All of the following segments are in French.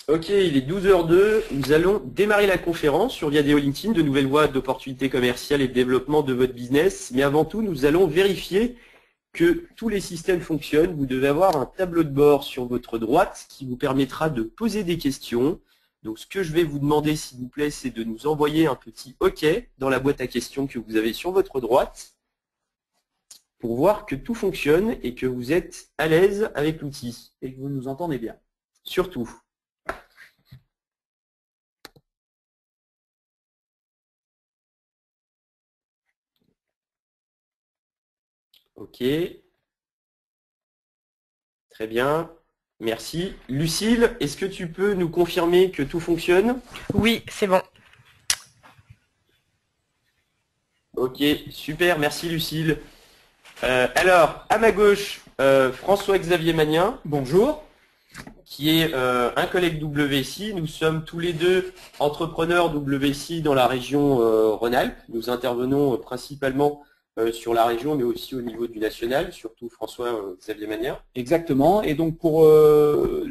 Ok, il est 12h02. Nous allons démarrer la conférence sur Viadeo LinkedIn, de nouvelles voies d'opportunités commerciales et de développement de votre business. Mais avant tout, nous allons vérifier que tous les systèmes fonctionnent. Vous devez avoir un tableau de bord sur votre droite qui vous permettra de poser des questions. Donc, ce que je vais vous demander, s'il vous plaît, c'est de nous envoyer un petit OK dans la boîte à questions que vous avez sur votre droite pour voir que tout fonctionne et que vous êtes à l'aise avec l'outil et que vous nous entendez bien. Surtout. Ok. Très bien. Merci. Lucille, est-ce que tu peux nous confirmer que tout fonctionne? Oui, c'est bon. Ok, super. Merci Lucille. Alors, à ma gauche, François-Xavier Magnien. Bonjour. Qui est un collègue WSI. Nous sommes tous les deux entrepreneurs WSI dans la région Rhône-Alpes. Nous intervenons principalement sur la région, mais aussi au niveau du national, surtout François-Xavier Magnien. Exactement. Et donc, pour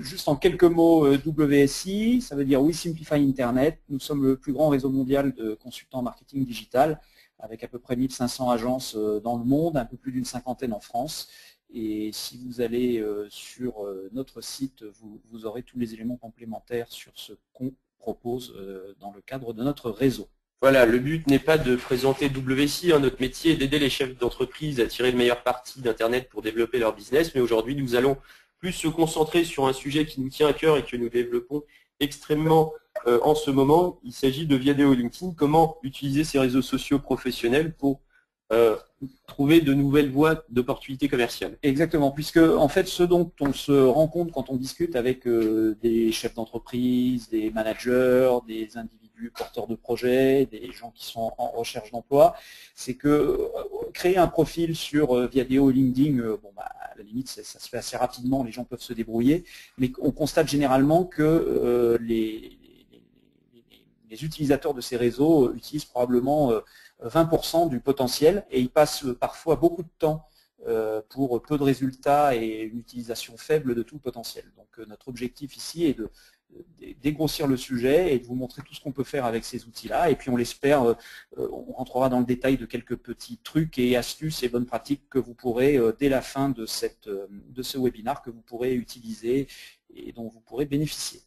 juste en quelques mots, WSI, ça veut dire We Simplify Internet. Nous sommes le plus grand réseau mondial de consultants en marketing digital, avec à peu près 1500 agences dans le monde, un peu plus d'une cinquantaine en France. Et si vous allez sur notre site, vous aurez tous les éléments complémentaires sur ce qu'on propose dans le cadre de notre réseau. Voilà, le but n'est pas de présenter WSI, notre métier est d'aider les chefs d'entreprise à tirer le meilleur parti d'Internet pour développer leur business, mais aujourd'hui nous allons plus se concentrer sur un sujet qui nous tient à cœur et que nous développons extrêmement en ce moment. Il s'agit de Viadeo LinkedIn, comment utiliser ces réseaux sociaux professionnels pour trouver de nouvelles voies d'opportunités commerciales. Exactement, puisque en fait ce dont on se rend compte quand on discute avec des chefs d'entreprise, des managers, des individus porteurs de projets, des gens qui sont en recherche d'emploi, c'est que créer un profil sur Viadeo, LinkedIn, bon, bah, à la limite ça se fait assez rapidement, les gens peuvent se débrouiller, mais on constate généralement que les utilisateurs de ces réseaux utilisent probablement 20% du potentiel et ils passent parfois beaucoup de temps pour peu de résultats et une utilisation faible de tout le potentiel. Donc notre objectif ici est de dégrossir le sujet et de vous montrer tout ce qu'on peut faire avec ces outils-là. Et puis on l'espère, on rentrera dans le détail de quelques petits trucs et astuces et bonnes pratiques que vous pourrez, dès la fin de ce webinaire, que vous pourrez utiliser et dont vous pourrez bénéficier.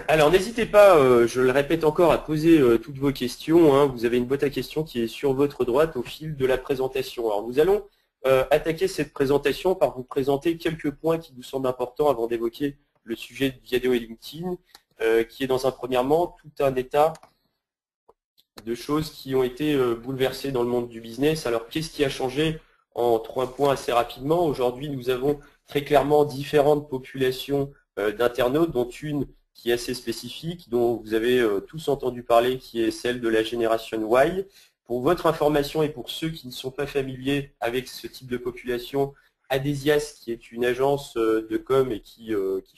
Alors n'hésitez pas, je le répète encore, à poser toutes vos questions. Hein. Vous avez une boîte à questions qui est sur votre droite au fil de la présentation. Alors nous allons attaquer cette présentation par vous présenter quelques points qui nous semblent importants avant d'évoquer le sujet de Viadeo et LinkedIn, qui est dans un premièrement tout un état de choses qui ont été bouleversées dans le monde du business. Alors qu'est-ce qui a changé en 3 points assez rapidement? Aujourd'hui nous avons très clairement différentes populations d'internautes, dont une qui est assez spécifique, dont vous avez tous entendu parler, qui est celle de la génération Y. Pour votre information et pour ceux qui ne sont pas familiers avec ce type de population, Adesias, qui est une agence de com et qui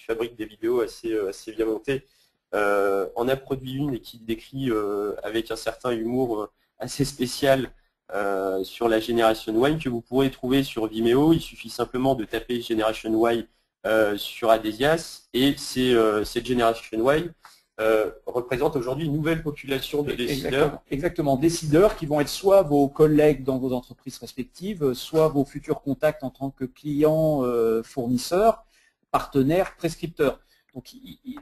fabrique des vidéos assez bien montées, en a produit une et qui décrit avec un certain humour assez spécial sur la génération Y, que vous pourrez trouver sur Vimeo. Il suffit simplement de taper Generation Y sur Adesias, et cette génération Y représente aujourd'hui une nouvelle population de décideurs. Exactement, décideurs qui vont être soit vos collègues dans vos entreprises respectives, soit vos futurs contacts en tant que clients, fournisseurs, partenaires, prescripteurs. Donc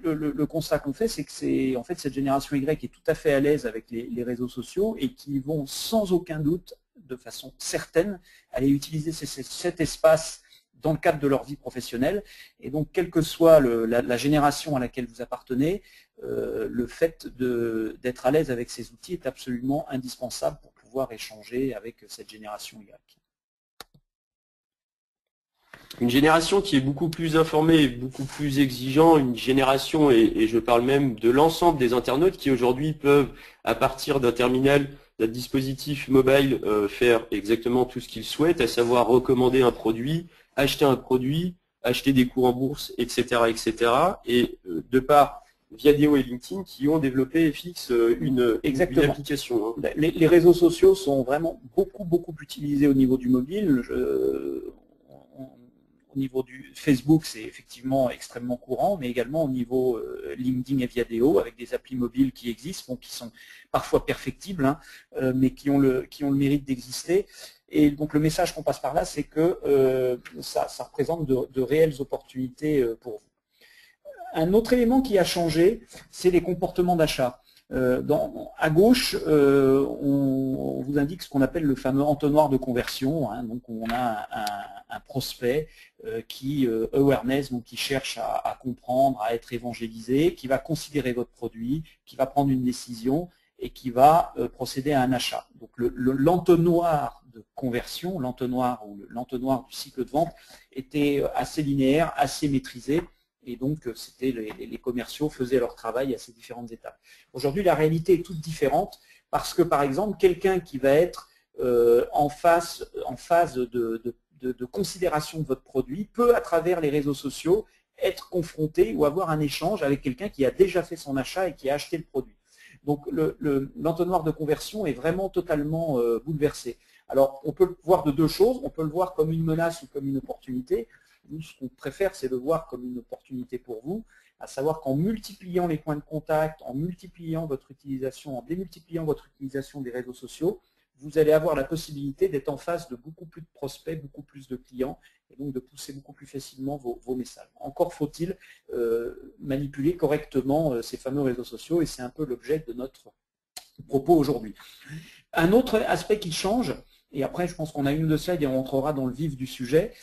le constat qu'on fait, c'est que c'est en fait cette génération Y qui est tout à fait à l'aise avec les réseaux sociaux et qui vont sans aucun doute, de façon certaine, aller utiliser cet espace dans le cadre de leur vie professionnelle. Et donc, quelle que soit la génération à laquelle vous appartenez, le fait d'être à l'aise avec ces outils est absolument indispensable pour pouvoir échanger avec cette génération Y. Une génération qui est beaucoup plus informée et beaucoup plus exigeante, une génération, et je parle même de l'ensemble des internautes qui aujourd'hui peuvent, à partir d'un terminal, d'un dispositif mobile, faire exactement tout ce qu'ils souhaitent, à savoir recommander un produit, acheter des cours en bourse, etc., etc. Et de par Viadeo et LinkedIn qui ont développé FX une application. Hein. Les réseaux sociaux sont vraiment beaucoup utilisés au niveau du mobile. au niveau du Facebook, c'est effectivement extrêmement courant, mais également au niveau LinkedIn et Viadeo, avec des applis mobiles qui existent, bon, qui sont parfois perfectibles, hein, mais qui ont le mérite d'exister. Et donc le message qu'on passe par là, c'est que ça représente de réelles opportunités pour vous. Un autre élément qui a changé, c'est les comportements d'achat. À gauche, on vous indique ce qu'on appelle le fameux entonnoir de conversion, hein. Donc on a un prospect qui awareness, donc qui cherche à comprendre, à être évangélisé, qui va considérer votre produit, qui va prendre une décision et qui va procéder à un achat. Donc l'entonnoir de conversion, l'entonnoir ou l'entonnoir du cycle de vente était assez linéaire, assez maîtrisé. Et donc, les commerciaux faisaient leur travail à ces différentes étapes. Aujourd'hui, la réalité est toute différente parce que, par exemple, quelqu'un qui va être en phase de considération de votre produit peut, à travers les réseaux sociaux, être confronté ou avoir un échange avec quelqu'un qui a déjà fait son achat et qui a acheté le produit. Donc, l'entonnoir de conversion est vraiment totalement bouleversé. Alors, on peut le voir de deux choses. On peut le voir comme une menace ou comme une opportunité. Nous, ce qu'on préfère, c'est le voir comme une opportunité pour vous, à savoir qu'en multipliant les points de contact, en multipliant votre utilisation, en démultipliant votre utilisation des réseaux sociaux, vous allez avoir la possibilité d'être en face de beaucoup plus de prospects, beaucoup plus de clients, et donc de pousser beaucoup plus facilement vos messages. Encore faut-il manipuler correctement ces fameux réseaux sociaux, et c'est un peu l'objet de notre propos aujourd'hui. Un autre aspect qui change, et après je pense qu'on a une de slides et on rentrera dans le vif du sujet,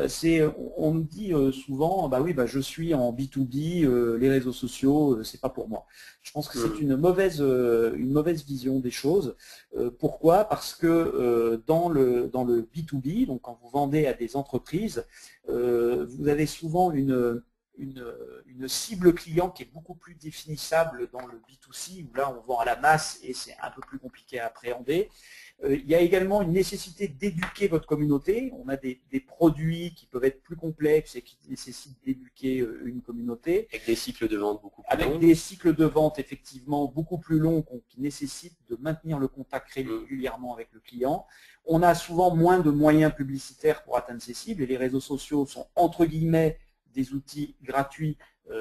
c'est on nous dit souvent, bah oui, bah je suis en B2B, les réseaux sociaux, c'est pas pour moi. Je pense que c'est une mauvaise vision des choses. Pourquoi? Parce que dans le B2B, donc quand vous vendez à des entreprises, vous avez souvent une cible client qui est beaucoup plus définissable dans le B2C, où là on vend à la masse et c'est un peu plus compliqué à appréhender. Il y a également une nécessité d'éduquer votre communauté. On a des produits qui peuvent être plus complexes et qui nécessitent d'éduquer une communauté. Avec des cycles de vente beaucoup plus longs. Avec des cycles de vente effectivement beaucoup plus longs qui nécessitent de maintenir le contact régulièrement avec le client. On a souvent moins de moyens publicitaires pour atteindre ces cibles et les réseaux sociaux sont entre guillemets des outils gratuits.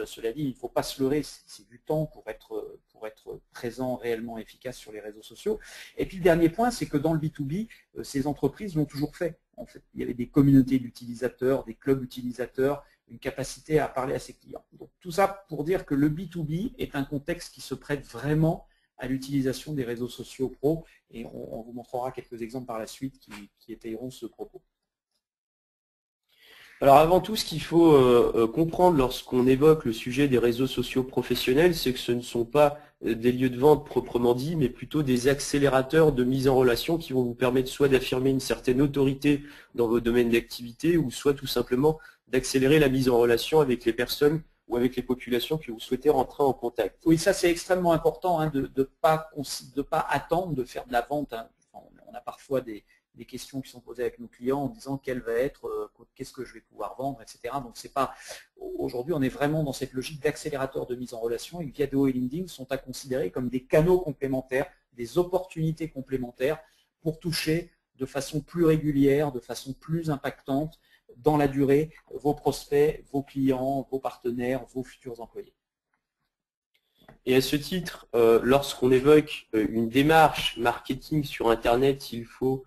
Cela dit, il ne faut pas se leurrer, c'est du temps pour être présent réellement efficace sur les réseaux sociaux. Et puis le dernier point, c'est que dans le B2B, ces entreprises l'ont toujours fait. En fait, il y avait des communautés d'utilisateurs, des clubs utilisateurs, une capacité à parler à ses clients. Donc tout ça pour dire que le B2B est un contexte qui se prête vraiment à l'utilisation des réseaux sociaux pro, et on vous montrera quelques exemples par la suite qui étayeront ce propos. Alors avant tout, ce qu'il faut comprendre lorsqu'on évoque le sujet des réseaux sociaux professionnels, c'est que ce ne sont pas des lieux de vente proprement dit, mais plutôt des accélérateurs de mise en relation qui vont vous permettre soit d'affirmer une certaine autorité dans vos domaines d'activité, ou soit tout simplement d'accélérer la mise en relation avec les personnes ou avec les populations que vous souhaitez rentrer en contact. Oui, ça c'est extrêmement important, hein, de pas attendre de faire de la vente. Hein. On a parfois des questions qui sont posées avec nos clients en disant qu'est-ce que je vais pouvoir vendre, etc. Donc c'est pas, aujourd'hui on est vraiment dans cette logique d'accélérateur de mise en relation, et Viadeo et LinkedIn sont à considérer comme des canaux complémentaires, des opportunités complémentaires pour toucher de façon plus régulière, de façon plus impactante dans la durée vos prospects, vos clients, vos partenaires, vos futurs employés. Et à ce titre, lorsqu'on évoque une démarche marketing sur Internet, il faut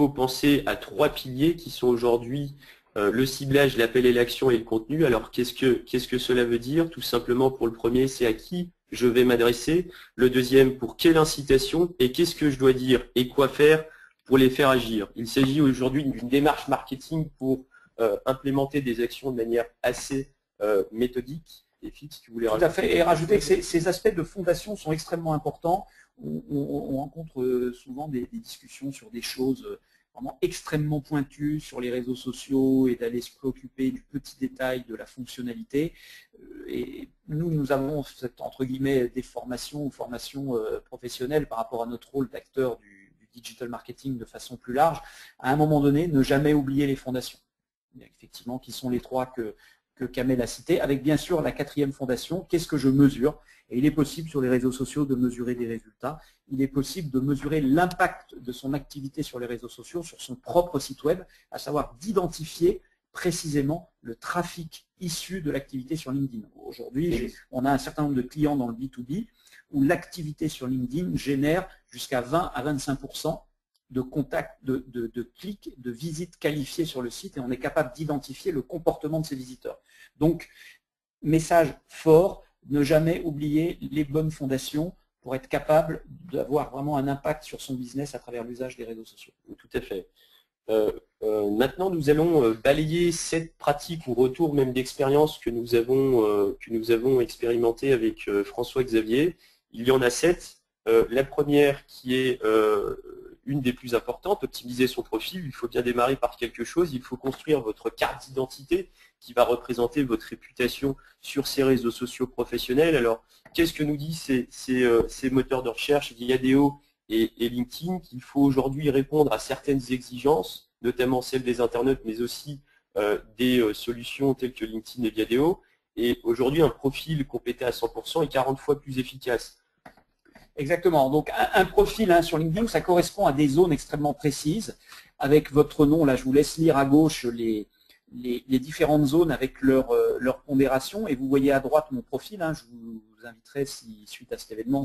penser à trois piliers qui sont aujourd'hui le ciblage, l'appel et l'action et le contenu. Alors qu'est-ce que cela veut dire? Tout simplement, pour le premier, c'est à qui je vais m'adresser. Le deuxième, pour quelle incitation, et qu'est-ce que je dois dire et quoi faire pour les faire agir. Il s'agit aujourd'hui d'une démarche marketing pour implémenter des actions de manière assez méthodique. Et fixe, tu voulais Tout à fait, et rajouter que ces aspects de fondation sont extrêmement importants. On rencontre souvent des discussions sur des choses vraiment extrêmement pointues sur les réseaux sociaux et d'aller se préoccuper du petit détail de la fonctionnalité. Et nous avons cette, entre guillemets, déformation ou formation professionnelle par rapport à notre rôle d'acteur du digital marketing de façon plus large. À un moment donné, ne jamais oublier les fondations. Effectivement, qui sont les trois que que Kamel a cité, avec bien sûr la quatrième fondation, qu'est-ce que je mesure? Et il est possible sur les réseaux sociaux de mesurer des résultats. Il est possible de mesurer l'impact de son activité sur les réseaux sociaux, sur son propre site web, à savoir d'identifier précisément le trafic issu de l'activité sur LinkedIn. Aujourd'hui, on a un certain nombre de clients dans le B2B où l'activité sur LinkedIn génère jusqu'à 20 à 25% de contacts, de clics, de visites qualifiées sur le site et on est capable d'identifier le comportement de ces visiteurs. Donc, message fort, ne jamais oublier les bonnes fondations pour être capable d'avoir vraiment un impact sur son business à travers l'usage des réseaux sociaux. Tout à fait. Maintenant, nous allons balayer 7 pratiques ou retours même d'expérience que nous avons expérimenté avec François-Xavier. Il y en a 7. La première qui est une des plus importantes, optimiser son profil. Il faut bien démarrer par quelque chose. Il faut construire votre carte d'identité qui va représenter votre réputation sur ces réseaux sociaux professionnels. Alors, qu'est-ce que nous disent ces moteurs de recherche, Viadeo et LinkedIn, qu'il faut aujourd'hui répondre à certaines exigences, notamment celles des internautes, mais aussi des solutions telles que LinkedIn et Viadeo. Et aujourd'hui, un profil complété à 100% est 40 fois plus efficace. Exactement. Donc, un profil sur LinkedIn, ça correspond à des zones extrêmement précises. Avec votre nom, là, je vous laisse lire à gauche les différentes zones avec leur pondération. Et vous voyez à droite mon profil. Je vous inviterai, suite à cet événement,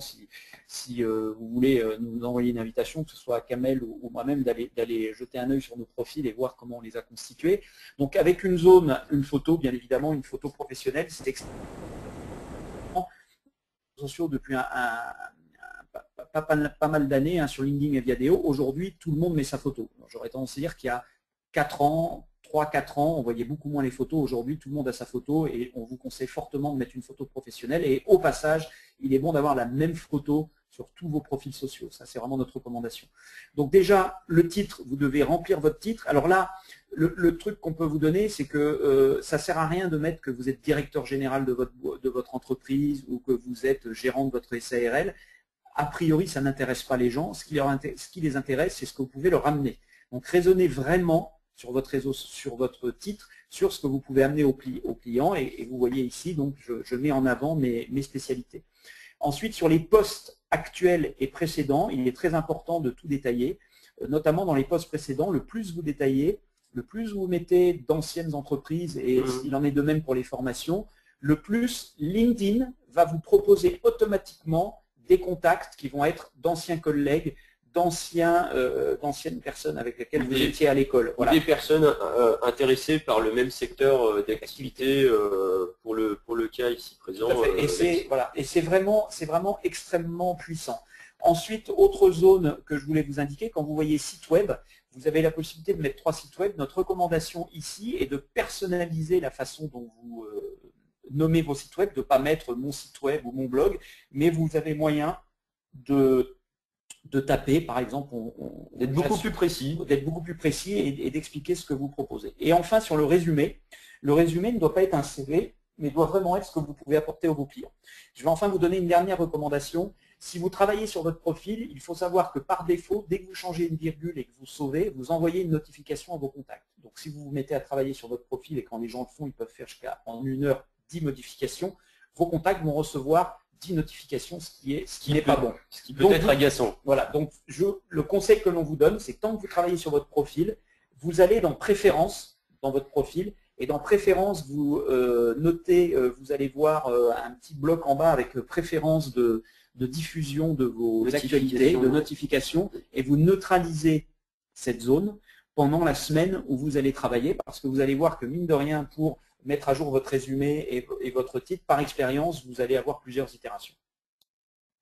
si vous voulez nous envoyer une invitation, que ce soit à Kamel ou moi-même, d'aller jeter un œil sur nos profils et voir comment on les a constitués. Donc, avec une zone, une photo, bien évidemment, une photo professionnelle, c'est extrêmement sociaux depuis pas mal d'années sur LinkedIn et Viadeo. Aujourd'hui, tout le monde met sa photo. J'aurais tendance à dire qu'il y a 4 ans, 3-4 ans, on voyait beaucoup moins les photos. Aujourd'hui, tout le monde a sa photo et on vous conseille fortement de mettre une photo professionnelle. Et au passage, il est bon d'avoir la même photo sur tous vos profils sociaux. Ça, c'est vraiment notre recommandation. Donc déjà, le titre, vous devez remplir votre titre. Alors là, le truc qu'on peut vous donner, c'est que ça ne sert à rien de mettre que vous êtes directeur général de votre entreprise ou que vous êtes gérant de votre SARL. A priori, ça n'intéresse pas les gens. Ce qui les intéresse, c'est ce que vous pouvez leur amener. Donc, raisonnez vraiment sur votre réseau, sur votre titre, sur ce que vous pouvez amener aux clients. Et vous voyez ici, donc, je mets en avant mes spécialités. Ensuite, sur les postes actuels et précédents, il est très important de tout détailler, notamment dans les postes précédents. Le plus vous détaillez, le plus vous mettez d'anciennes entreprises, et il en est de même pour les formations, le plus LinkedIn va vous proposer automatiquement des contacts qui vont être d'anciens collègues, d'anciennes personnes avec lesquelles vous étiez à l'école. Voilà. Des personnes intéressées par le même secteur d'activité pour le cas ici présent. Et c'est vraiment extrêmement puissant. Ensuite, autre zone que je voulais vous indiquer, quand vous voyez site web, vous avez la possibilité de mettre 3 sites web. Notre recommandation ici est de personnaliser la façon dont vous nommez vos sites web, de ne pas mettre mon site web ou mon blog, mais vous avez moyen de taper, par exemple, d'être beaucoup plus précis, et d'expliquer ce que vous proposez. Et enfin, sur le résumé ne doit pas être un CV, mais doit vraiment être ce que vous pouvez apporter à vos clients. Je vais enfin vous donner une dernière recommandation. Si vous travaillez sur votre profil, il faut savoir que par défaut, dès que vous changez une virgule et que vous sauvez, vous envoyez une notification à vos contacts. Donc, si vous vous mettez à travailler sur votre profil et quand les gens le font, ils peuvent faire jusqu'à en 1 heure 10 modifications, vos contacts vont recevoir 10 notifications, ce qui n'est pas bon. Ce qui peut être agaçant. Voilà, donc le conseil que l'on vous donne, c'est que tant que vous travaillez sur votre profil, vous allez dans Préférences, dans votre profil, et dans Préférences, vous notez, vous allez voir un petit bloc en bas avec Préférences de diffusion de vos actualités, de notifications, et vous neutralisez cette zone pendant la semaine où vous allez travailler, parce que vous allez voir que mine de rien, pour mettre à jour votre résumé et votre titre, par expérience, vous allez avoir plusieurs itérations.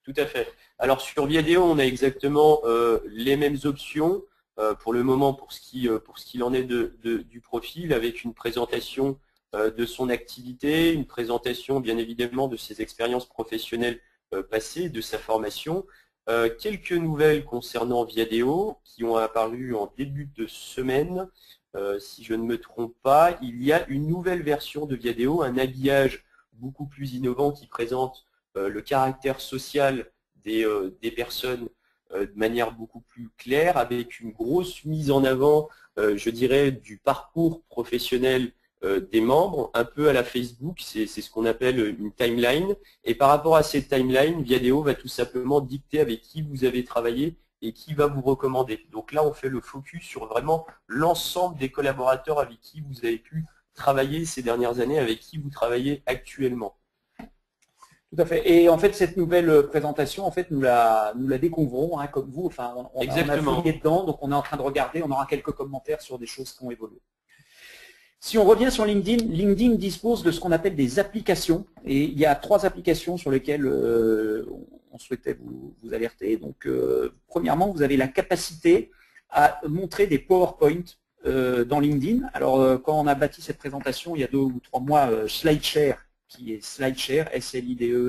Tout à fait. Alors sur Viadeo, on a exactement les mêmes options pour le moment pour ce qu'il en est du profil, avec une présentation de son activité, une présentation bien évidemment de ses expériences professionnelles passées, de sa formation. Quelques nouvelles concernant Viadeo qui ont apparu en début de semaine. Si je ne me trompe pas, il y a une nouvelle version de Viadeo, un habillage beaucoup plus innovant qui présente le caractère social des personnes de manière beaucoup plus claire, avec une grosse mise en avant, je dirais, du parcours professionnel des membres, un peu à la Facebook, c'est ce qu'on appelle une timeline. Et par rapport à cette timeline, Viadeo va tout simplement dicter avec qui vous avez travaillé et qui va vous recommander. Donc là, on fait le focus sur vraiment l'ensemble des collaborateurs avec qui vous avez pu travailler ces dernières années, avec qui vous travaillez actuellement. Tout à fait. Et en fait, cette nouvelle présentation, en fait, nous la découvrons, hein, comme vous. Enfin, on a fouillé dedans, donc on est en train de regarder. On aura quelques commentaires sur des choses qui ont évolué. Si on revient sur LinkedIn, LinkedIn dispose de ce qu'on appelle des applications. Et il y a 3 applications sur lesquelles on souhaitait vous alerter. Donc, premièrement, vous avez la capacité à montrer des PowerPoint dans LinkedIn. Alors, quand on a bâti cette présentation il y a 2 ou 3 mois, SlideShare, qui est SlideShare, S-L-I-D-E-S-H-A-R-E,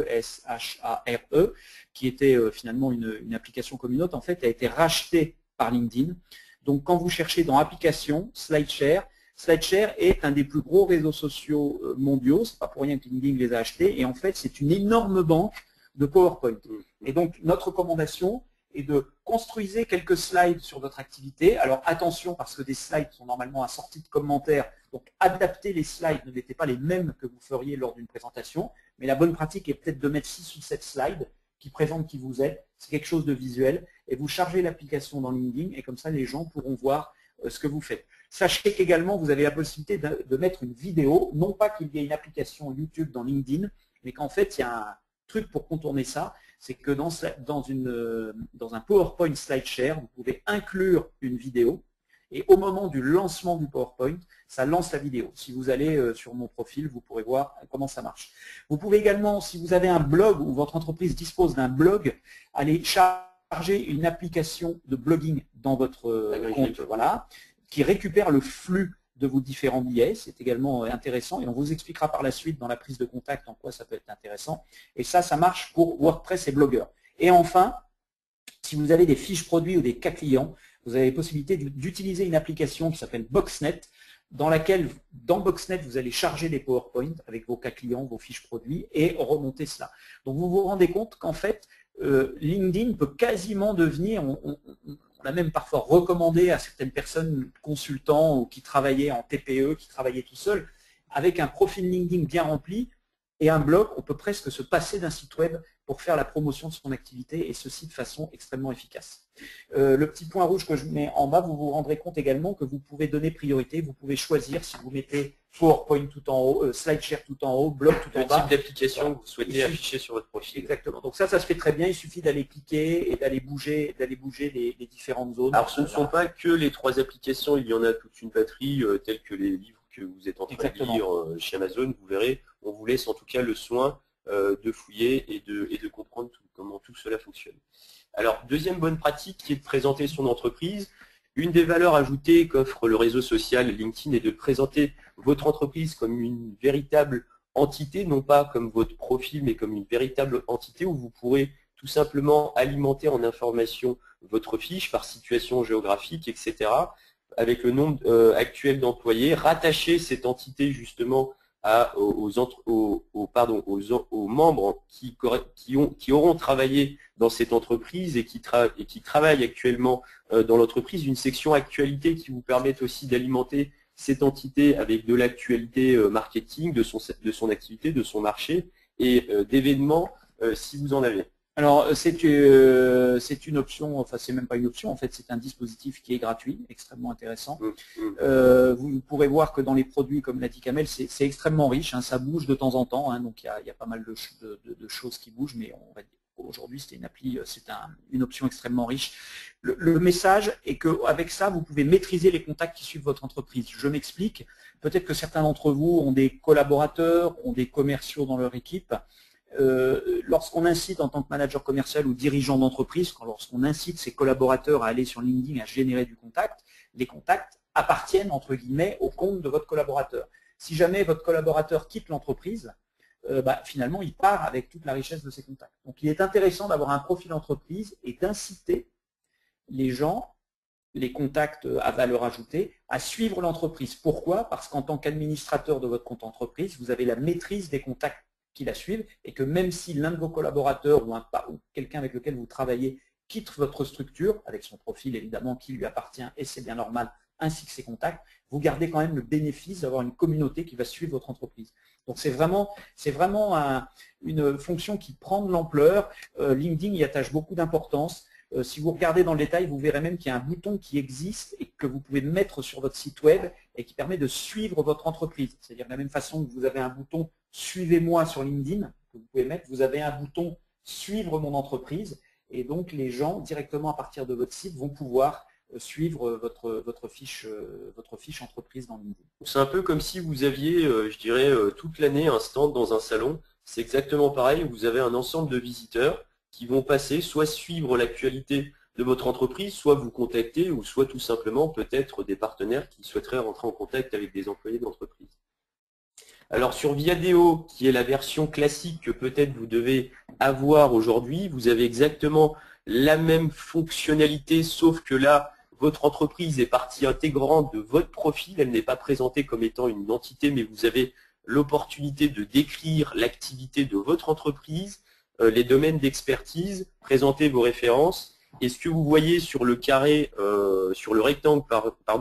qui était finalement une application comme une autre, en fait, a été rachetée par LinkedIn. Donc, quand vous cherchez dans Applications, SlideShare est un des plus gros réseaux sociaux mondiaux. C'est pas pour rien que LinkedIn les a achetés. Et en fait, c'est une énorme banque de PowerPoint. Et donc, notre recommandation est de construire quelques slides sur votre activité. Alors, attention, parce que des slides sont normalement assortis de commentaires. Donc, adapter les slides ne mettez pas les mêmes que vous feriez lors d'une présentation. Mais la bonne pratique est peut-être de mettre 6 ou 7 slides qui présentent qui vous êtes. C'est quelque chose de visuel. Et vous chargez l'application dans LinkedIn. Et comme ça, les gens pourront voir ce que vous faites. Sachez qu'également, vous avez la possibilité de mettre une vidéo, non pas qu'il y ait une application YouTube dans LinkedIn, mais qu'en fait, il y a un truc pour contourner ça, c'est que dans un PowerPoint SlideShare, vous pouvez inclure une vidéo, et au moment du lancement du PowerPoint, ça lance la vidéo. Si vous allez sur mon profil, vous pourrez voir comment ça marche. Vous pouvez également, si vous avez un blog ou votre entreprise dispose d'un blog, aller charger une application de blogging dans votre compte, voilà, qui récupère le flux de vos différents billets. C'est également intéressant et on vous expliquera par la suite dans la prise de contact en quoi ça peut être intéressant. Et ça marche pour WordPress et Blogger. Et enfin, si vous avez des fiches produits ou des cas clients, vous avez la possibilité d'utiliser une application qui s'appelle Boxnet, dans laquelle, dans Boxnet, vous allez charger des PowerPoint avec vos cas clients, vos fiches produits et remonter cela. Donc vous vous rendez compte qu'en fait, LinkedIn peut quasiment devenir, on a même parfois recommandé à certaines personnes, consultants ou qui travaillaient en TPE, qui travaillaient tout seuls, avec un profil LinkedIn bien rempli et un blog, on peut presque se passer d'un site web pour faire la promotion de son activité et ceci de façon extrêmement efficace. Le petit point rouge que je mets en bas, vous vous rendrez compte également que vous pouvez donner priorité, vous pouvez choisir si vous mettez PowerPoint tout en haut, SlideShare tout en haut, blog tout en bas. Le type d'application que vous souhaitez afficher sur votre profil. Exactement. Donc ça se fait très bien, il suffit d'aller cliquer et d'aller bouger les différentes zones. Alors ce ne sont pas que les 3 applications, il y en a toute une batterie, telles que les livres que vous êtes en train de lire chez Amazon, vous verrez, on vous laisse en tout cas le soin de fouiller et de comprendre comment tout cela fonctionne. Alors, deuxième bonne pratique qui est de présenter son entreprise. Une des valeurs ajoutées qu'offre le réseau social LinkedIn est de présenter votre entreprise comme une véritable entité, non pas comme votre profil, mais comme une véritable entité où vous pourrez tout simplement alimenter en information votre fiche par situation géographique, etc., avec le nombre actuel d'employés, rattacher cette entité justement aux membres qui auront travaillé dans cette entreprise et qui travaillent actuellement dans l'entreprise, une section actualité qui vous permet aussi d'alimenter cette entité avec de l'actualité marketing, de son activité, de son marché et d'événements si vous en avez. Alors, c'est une option, enfin c'est même pas une option, en fait c'est un dispositif qui est gratuit, extrêmement intéressant. Vous pourrez voir que dans les produits, comme l'a dit Kamel, c'est extrêmement riche, hein, ça bouge de temps en temps, hein, donc il y a pas mal de choses qui bougent, mais on va dire aujourd'hui c'est une appli, c'est une option extrêmement riche. Le message est qu'avec ça, vous pouvez maîtriser les contacts qui suivent votre entreprise. Je m'explique, peut-être que certains d'entre vous ont des collaborateurs, ont des commerciaux dans leur équipe. Lorsqu'on incite en tant que manager commercial ou dirigeant d'entreprise, lorsqu'on incite ses collaborateurs à aller sur LinkedIn à générer du contact, les contacts appartiennent entre guillemets au compte de votre collaborateur. Si jamais votre collaborateur quitte l'entreprise, finalement il part avec toute la richesse de ses contacts. Donc il est intéressant d'avoir un profil entreprise et d'inciter les gens, les contacts à valeur ajoutée, à suivre l'entreprise. Pourquoi? Parce qu'en tant qu'administrateur de votre compte entreprise, vous avez la maîtrise des contacts qui la suivent et que même si l'un de vos collaborateurs ou quelqu'un avec lequel vous travaillez quitte votre structure, avec son profil évidemment qui lui appartient et c'est bien normal, ainsi que ses contacts, vous gardez quand même le bénéfice d'avoir une communauté qui va suivre votre entreprise. Donc c'est vraiment une fonction qui prend de l'ampleur. LinkedIn y attache beaucoup d'importance. Si vous regardez dans le détail, vous verrez même qu'il y a un bouton qui existe et que vous pouvez mettre sur votre site web et qui permet de suivre votre entreprise. C'est-à-dire de la même façon que vous avez un bouton « Suivez-moi » sur LinkedIn, que vous pouvez mettre, vous avez un bouton « Suivre mon entreprise » et donc les gens, directement à partir de votre site, vont pouvoir suivre votre fiche entreprise dans LinkedIn. C'est un peu comme si vous aviez, je dirais, toute l'année un stand dans un salon. C'est exactement pareil, vous avez un ensemble de visiteurs qui vont passer, soit suivre l'actualité de votre entreprise, soit vous contacter, ou soit tout simplement peut-être des partenaires qui souhaiteraient rentrer en contact avec des employés d'entreprise. Alors sur Viadeo, qui est la version classique que peut-être vous devez avoir aujourd'hui, vous avez exactement la même fonctionnalité, sauf que là, votre entreprise est partie intégrante de votre profil, elle n'est pas présentée comme étant une entité, mais vous avez l'opportunité de décrire l'activité de votre entreprise, les domaines d'expertise, présenter vos références. Et ce que vous voyez sur le carré, sur le rectangle,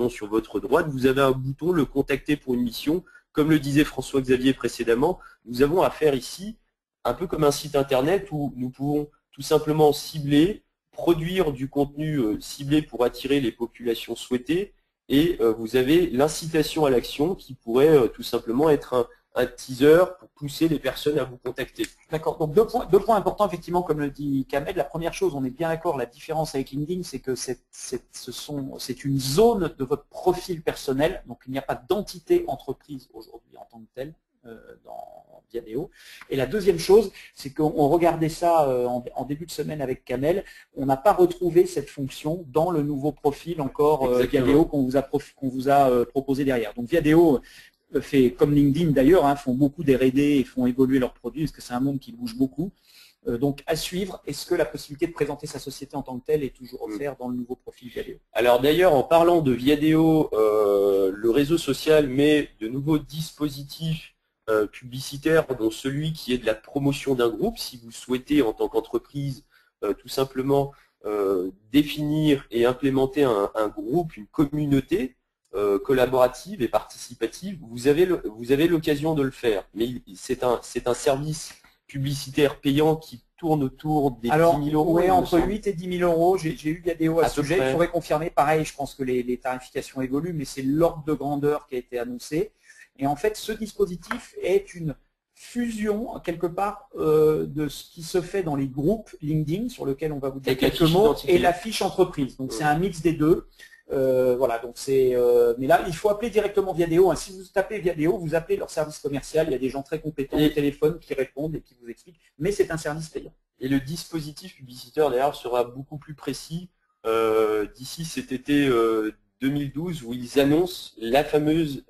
sur votre droite, vous avez un bouton « Le contacter pour une mission ». Comme le disait François-Xavier précédemment, nous avons affaire ici, un peu comme un site internet où nous pouvons tout simplement cibler, produire du contenu ciblé pour attirer les populations souhaitées, et vous avez l'incitation à l'action qui pourrait tout simplement être un teaser pour pousser les personnes à vous contacter. D'accord, donc deux points importants, effectivement, comme le dit Kamel. La première chose, on est bien d'accord, la différence avec LinkedIn, c'est que c'est une zone de votre profil personnel, donc il n'y a pas d'entité entreprise aujourd'hui en tant que telle dans Viadeo. Et la deuxième chose, c'est qu'on regardait ça en début de semaine avec Kamel, on n'a pas retrouvé cette fonction dans le nouveau profil encore Viadeo qu'on vous a proposé derrière. Donc Viadeo fait comme LinkedIn d'ailleurs, font beaucoup d'R&D et font évoluer leurs produits parce que c'est un monde qui bouge beaucoup. Donc à suivre, est-ce que la possibilité de présenter sa société en tant que telle est toujours offerte dans le nouveau profil Viadeo? Alors d'ailleurs, en parlant de Viadeo, le réseau social met de nouveaux dispositifs publicitaires, dont celui qui est de la promotion d'un groupe. Si vous souhaitez en tant qu'entreprise tout simplement définir et implémenter un groupe, une communauté, collaborative et participative, vous avez l'occasion de le faire. Mais c'est un service publicitaire payant qui tourne autour des 10 000 euros. Oui, entre 8 et 10 000 euros. J'ai eu Viadeo à ce sujet. Il faudrait confirmer. Pareil, je pense que les tarifications évoluent, mais c'est l'ordre de grandeur qui a été annoncé. Et en fait, ce dispositif est une fusion, quelque part, de ce qui se fait dans les groupes LinkedIn, sur lequel on va vous dire quelques mots, et la fiche entreprise. Donc, c'est un mix des deux. Voilà, donc mais là, il faut appeler directement Viadeo. Si vous tapez Viadeo, vous appelez leur service commercial. Il y a des gens très compétents au téléphone qui répondent et qui vous expliquent. Mais c'est un service payant. Et le dispositif publicitaire, d'ailleurs, sera beaucoup plus précis d'ici cet été 2012, où ils annoncent la fameuse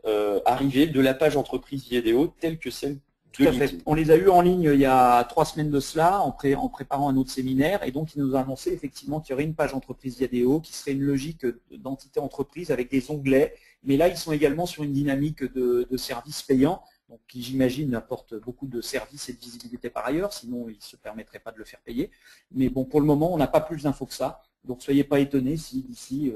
arrivée de la page entreprise Viadeo, telle que celle Tout à fait. On les a eus en ligne il y a 3 semaines de cela, en préparant un autre séminaire, et donc ils nous ont annoncé effectivement qu'il y aurait une page entreprise Viadeo qui serait une logique d'entité entreprise avec des onglets, mais là ils sont également sur une dynamique de services payants, donc qui j'imagine apporte beaucoup de services et de visibilité par ailleurs, sinon ils ne se permettraient pas de le faire payer. Mais bon, pour le moment, on n'a pas plus d'infos que ça, donc soyez pas étonnés si d'ici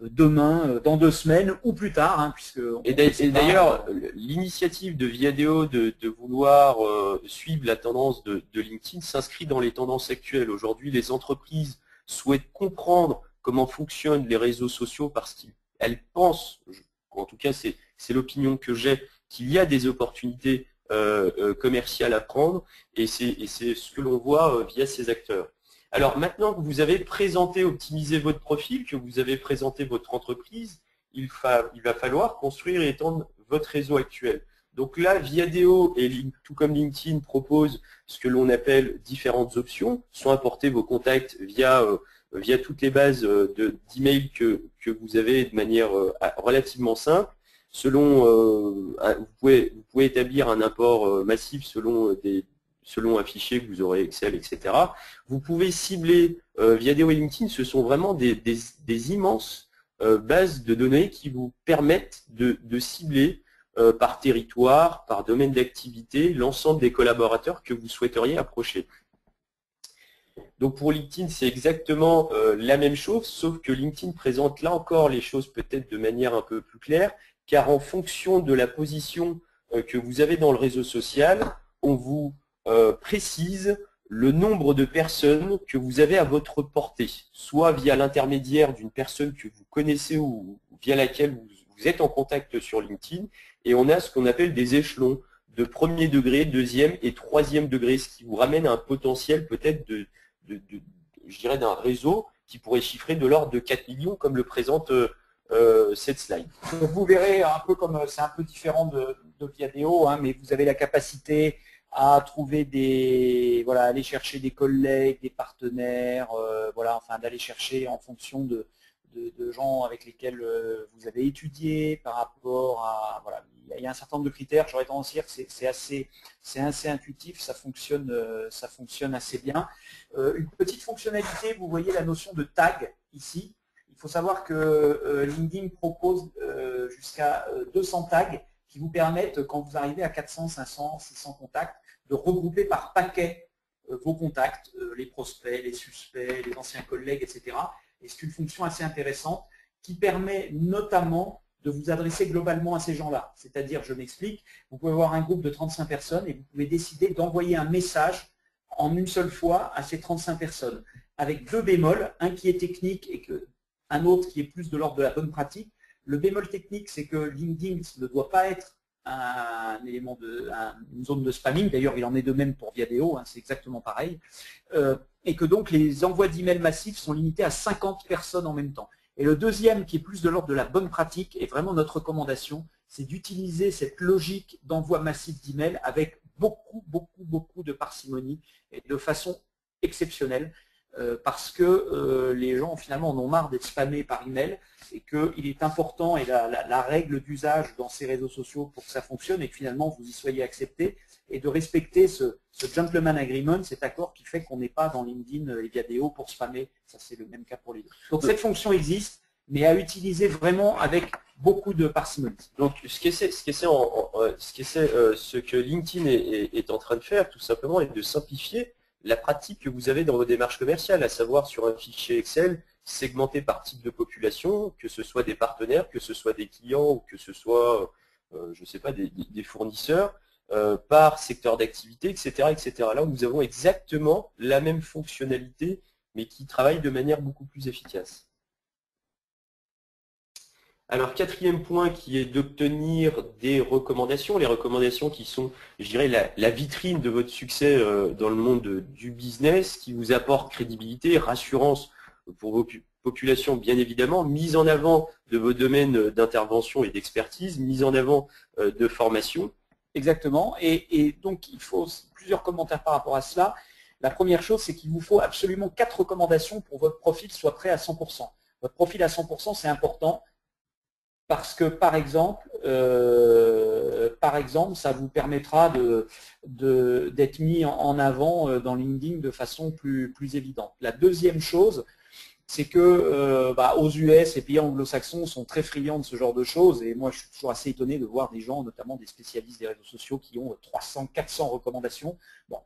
demain, dans 2 semaines ou plus tard, puisque. Et d'ailleurs, l'initiative de Viadeo de vouloir suivre la tendance de LinkedIn s'inscrit dans les tendances actuelles. Aujourd'hui, les entreprises souhaitent comprendre comment fonctionnent les réseaux sociaux parce qu'elles pensent, en tout cas c'est l'opinion que j'ai, qu'il y a des opportunités commerciales à prendre, et c'est ce que l'on voit via ces acteurs. Alors maintenant que vous avez présenté, optimisé votre profil, que vous avez présenté votre entreprise, il va falloir construire et étendre votre réseau actuel. Donc là, Viadeo, et tout comme LinkedIn, propose ce que l'on appelle différentes options, soit apporter vos contacts via toutes les bases d'email que vous avez de manière relativement simple. Vous pouvez établir un import massif selon un fichier que vous aurez Excel, etc. Vous pouvez cibler Viadeo et LinkedIn, ce sont vraiment des immenses bases de données qui vous permettent de cibler par territoire, par domaine d'activité, l'ensemble des collaborateurs que vous souhaiteriez approcher. Donc pour LinkedIn, c'est exactement la même chose, sauf que LinkedIn présente là encore les choses peut-être de manière un peu plus claire, car en fonction de la position que vous avez dans le réseau social, on vous précise le nombre de personnes que vous avez à votre portée, soit via l'intermédiaire d'une personne que vous connaissez ou via laquelle vous êtes en contact sur LinkedIn, et on a ce qu'on appelle des échelons de premier degré, deuxième et troisième degré, ce qui vous ramène à un potentiel peut-être je dirais d'un réseau qui pourrait chiffrer de l'ordre de 4 millions comme le présente cette slide. Donc vous verrez un peu comme c'est un peu différent de Viadeo, hein, mais vous avez la capacité à trouver voilà, aller chercher des collègues, des partenaires, voilà, enfin d'aller chercher en fonction de gens avec lesquels vous avez étudié par rapport à, voilà, il y a un certain nombre de critères. J'aurais tendance à dire que c'est assez intuitif, ça fonctionne assez bien. Une petite fonctionnalité, vous voyez la notion de tag ici. Il faut savoir que LinkedIn propose jusqu'à 200 tags qui vous permettent, quand vous arrivez à 400, 500, 600 contacts, de regrouper par paquet vos contacts, les prospects, les suspects, les anciens collègues, etc. Et c'est une fonction assez intéressante qui permet notamment de vous adresser globalement à ces gens-là. C'est-à-dire, je m'explique, vous pouvez avoir un groupe de 35 personnes et vous pouvez décider d'envoyer un message en une seule fois à ces 35 personnes, avec deux bémols, un qui est technique et un autre qui est plus de l'ordre de la bonne pratique. Le bémol technique, c'est que LinkedIn ne doit pas être une zone de spamming. D'ailleurs, il en est de même pour Viadeo, hein, c'est exactement pareil. Et que donc les envois d'emails massifs sont limités à 50 personnes en même temps. Et le deuxième, qui est plus de l'ordre de la bonne pratique, et vraiment notre recommandation, c'est d'utiliser cette logique d'envoi massif d'emails avec beaucoup de parcimonie et de façon exceptionnelle. Parce que les gens finalement en ont marre d'être spammés par email et qu'il est important, et la règle d'usage dans ces réseaux sociaux pour que ça fonctionne et que finalement vous y soyez accepté, et de respecter ce gentleman agreement, cet accord qui fait qu'on n'est pas dans LinkedIn et Viadeo pour spammer. Ça, c'est le même cas pour les deux. Donc cette fonction existe, mais à utiliser vraiment avec beaucoup de parcimonie. Donc ce que LinkedIn est en train de faire tout simplement est de simplifier la pratique que vous avez dans vos démarches commerciales, à savoir sur un fichier Excel segmenté par type de population, que ce soit des partenaires, que ce soit des clients ou que ce soit, je ne sais pas, des fournisseurs, par secteur d'activité, etc., etc. Là, nous avons exactement la même fonctionnalité, mais qui travaille de manière beaucoup plus efficace. Alors, quatrième point qui est d'obtenir des recommandations, les recommandations qui sont, je dirais, la vitrine de votre succès dans le monde du business, qui vous apporte crédibilité, rassurance pour vos populations, bien évidemment, mise en avant de vos domaines d'intervention et d'expertise, mise en avant de formation. Exactement, et donc il faut plusieurs commentaires par rapport à cela. La première chose, c'est qu'il vous faut absolument 4 recommandations pour que votre profil soit prêt à 100%. Votre profil à 100%, c'est important. Parce que, par exemple, ça vous permettra d'être mis en avant dans LinkedIn de façon plus évidente. La deuxième chose, c'est que aux US, les pays anglo-saxons sont très friands de ce genre de choses. Et moi, je suis toujours assez étonné de voir des gens, notamment des spécialistes des réseaux sociaux, qui ont 300, 400 recommandations. Bon,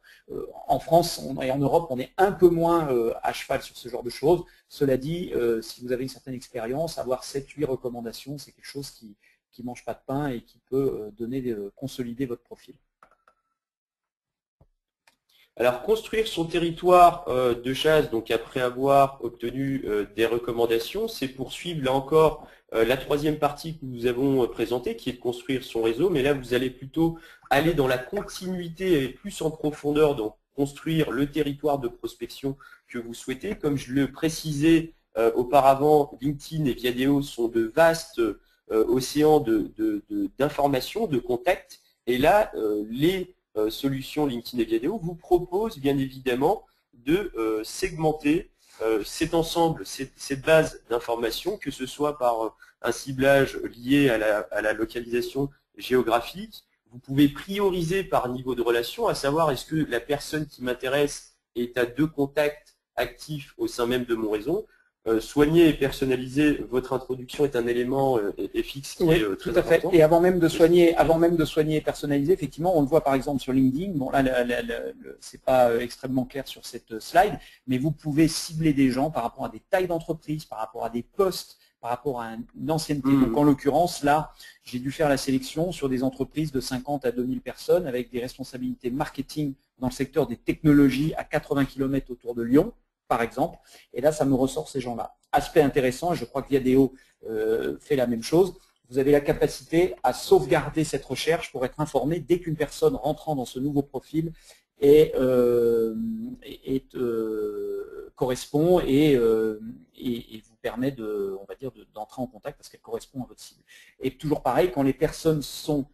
en France et en Europe, on est un peu moins à cheval sur ce genre de choses. Cela dit, si vous avez une certaine expérience, avoir 7-8 recommandations, c'est quelque chose qui ne mange pas de pain et qui peut consolider votre profil. Alors, construire son territoire de chasse, donc après avoir obtenu des recommandations, c'est poursuivre là encore la troisième partie que nous avons présentée, qui est de construire son réseau. Mais là, vous allez plutôt aller dans la continuité et plus en profondeur, donc construire le territoire de prospection que vous souhaitez. Comme je le précisais auparavant, LinkedIn et Viadeo sont de vastes océans d'informations, de contacts. Et là, les solutions LinkedIn et Viadeo vous propose bien évidemment de segmenter cet ensemble, cette base d'informations, que ce soit par un ciblage lié à la localisation géographique. Vous pouvez prioriser par niveau de relation, à savoir est-ce que la personne qui m'intéresse est à 2 contacts actifs au sein même de mon réseau. soigner et personnaliser votre introduction est un élément FX qui est très tout à fait. important. Et avant même de soigner et personnaliser, effectivement, on le voit par exemple sur LinkedIn. Bon là, c'est pas extrêmement clair sur cette slide, mais vous pouvez cibler des gens par rapport à des tailles d'entreprise, par rapport à des postes, par rapport à une ancienneté. Donc en l'occurrence, là, j'ai dû faire la sélection sur des entreprises de 50 à 2000 personnes avec des responsabilités marketing dans le secteur des technologies à 80 km autour de Lyon, par exemple. Et là, ça me ressort ces gens-là. Aspect intéressant, et je crois que Viadeo fait la même chose, vous avez la capacité à sauvegarder cette recherche pour être informé dès qu'une personne rentrant dans ce nouveau profil correspond et vous permet on va dire, d'entrer en contact parce qu'elle correspond à votre cible. Et toujours pareil, quand les personnes sont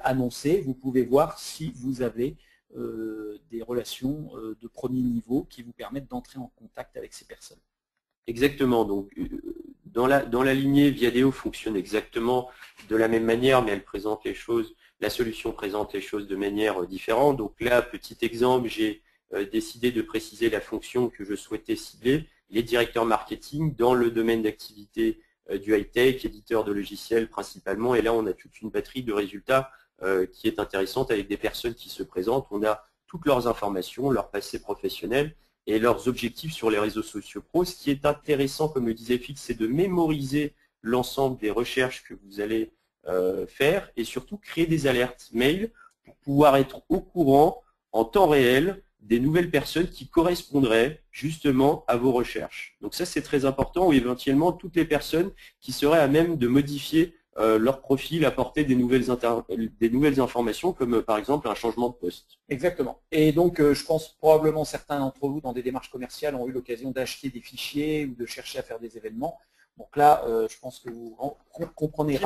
annoncées, vous pouvez voir si vous avez des relations de premier niveau qui vous permettent d'entrer en contact avec ces personnes. Exactement. Donc, dans la lignée, Viadeo fonctionne exactement de la même manière, mais elle présente les choses, la solution présente les choses de manière différente. Donc là, petit exemple, j'ai décidé de préciser la fonction que je souhaitais cibler, les directeurs marketing dans le domaine d'activité du high-tech, éditeur de logiciels principalement. Et là, on a toute une batterie de résultats qui est intéressante avec des personnes qui se présentent. On a toutes leurs informations, leur passé professionnel et leurs objectifs sur les réseaux sociaux pro. Ce qui est intéressant, comme le disait Fix, c'est de mémoriser l'ensemble des recherches que vous allez faire et surtout créer des alertes mail pour pouvoir être au courant en temps réel des nouvelles personnes qui correspondraient justement à vos recherches. Donc ça, c'est très important, ou éventuellement toutes les personnes qui seraient à même de modifier leur profil, apporter des nouvelles informations, comme par exemple un changement de poste. Exactement. Et donc, je pense probablement certains d'entre vous, dans des démarches commerciales, ont eu l'occasion d'acheter des fichiers ou de chercher à faire des événements. Donc là, je pense que vous comprenez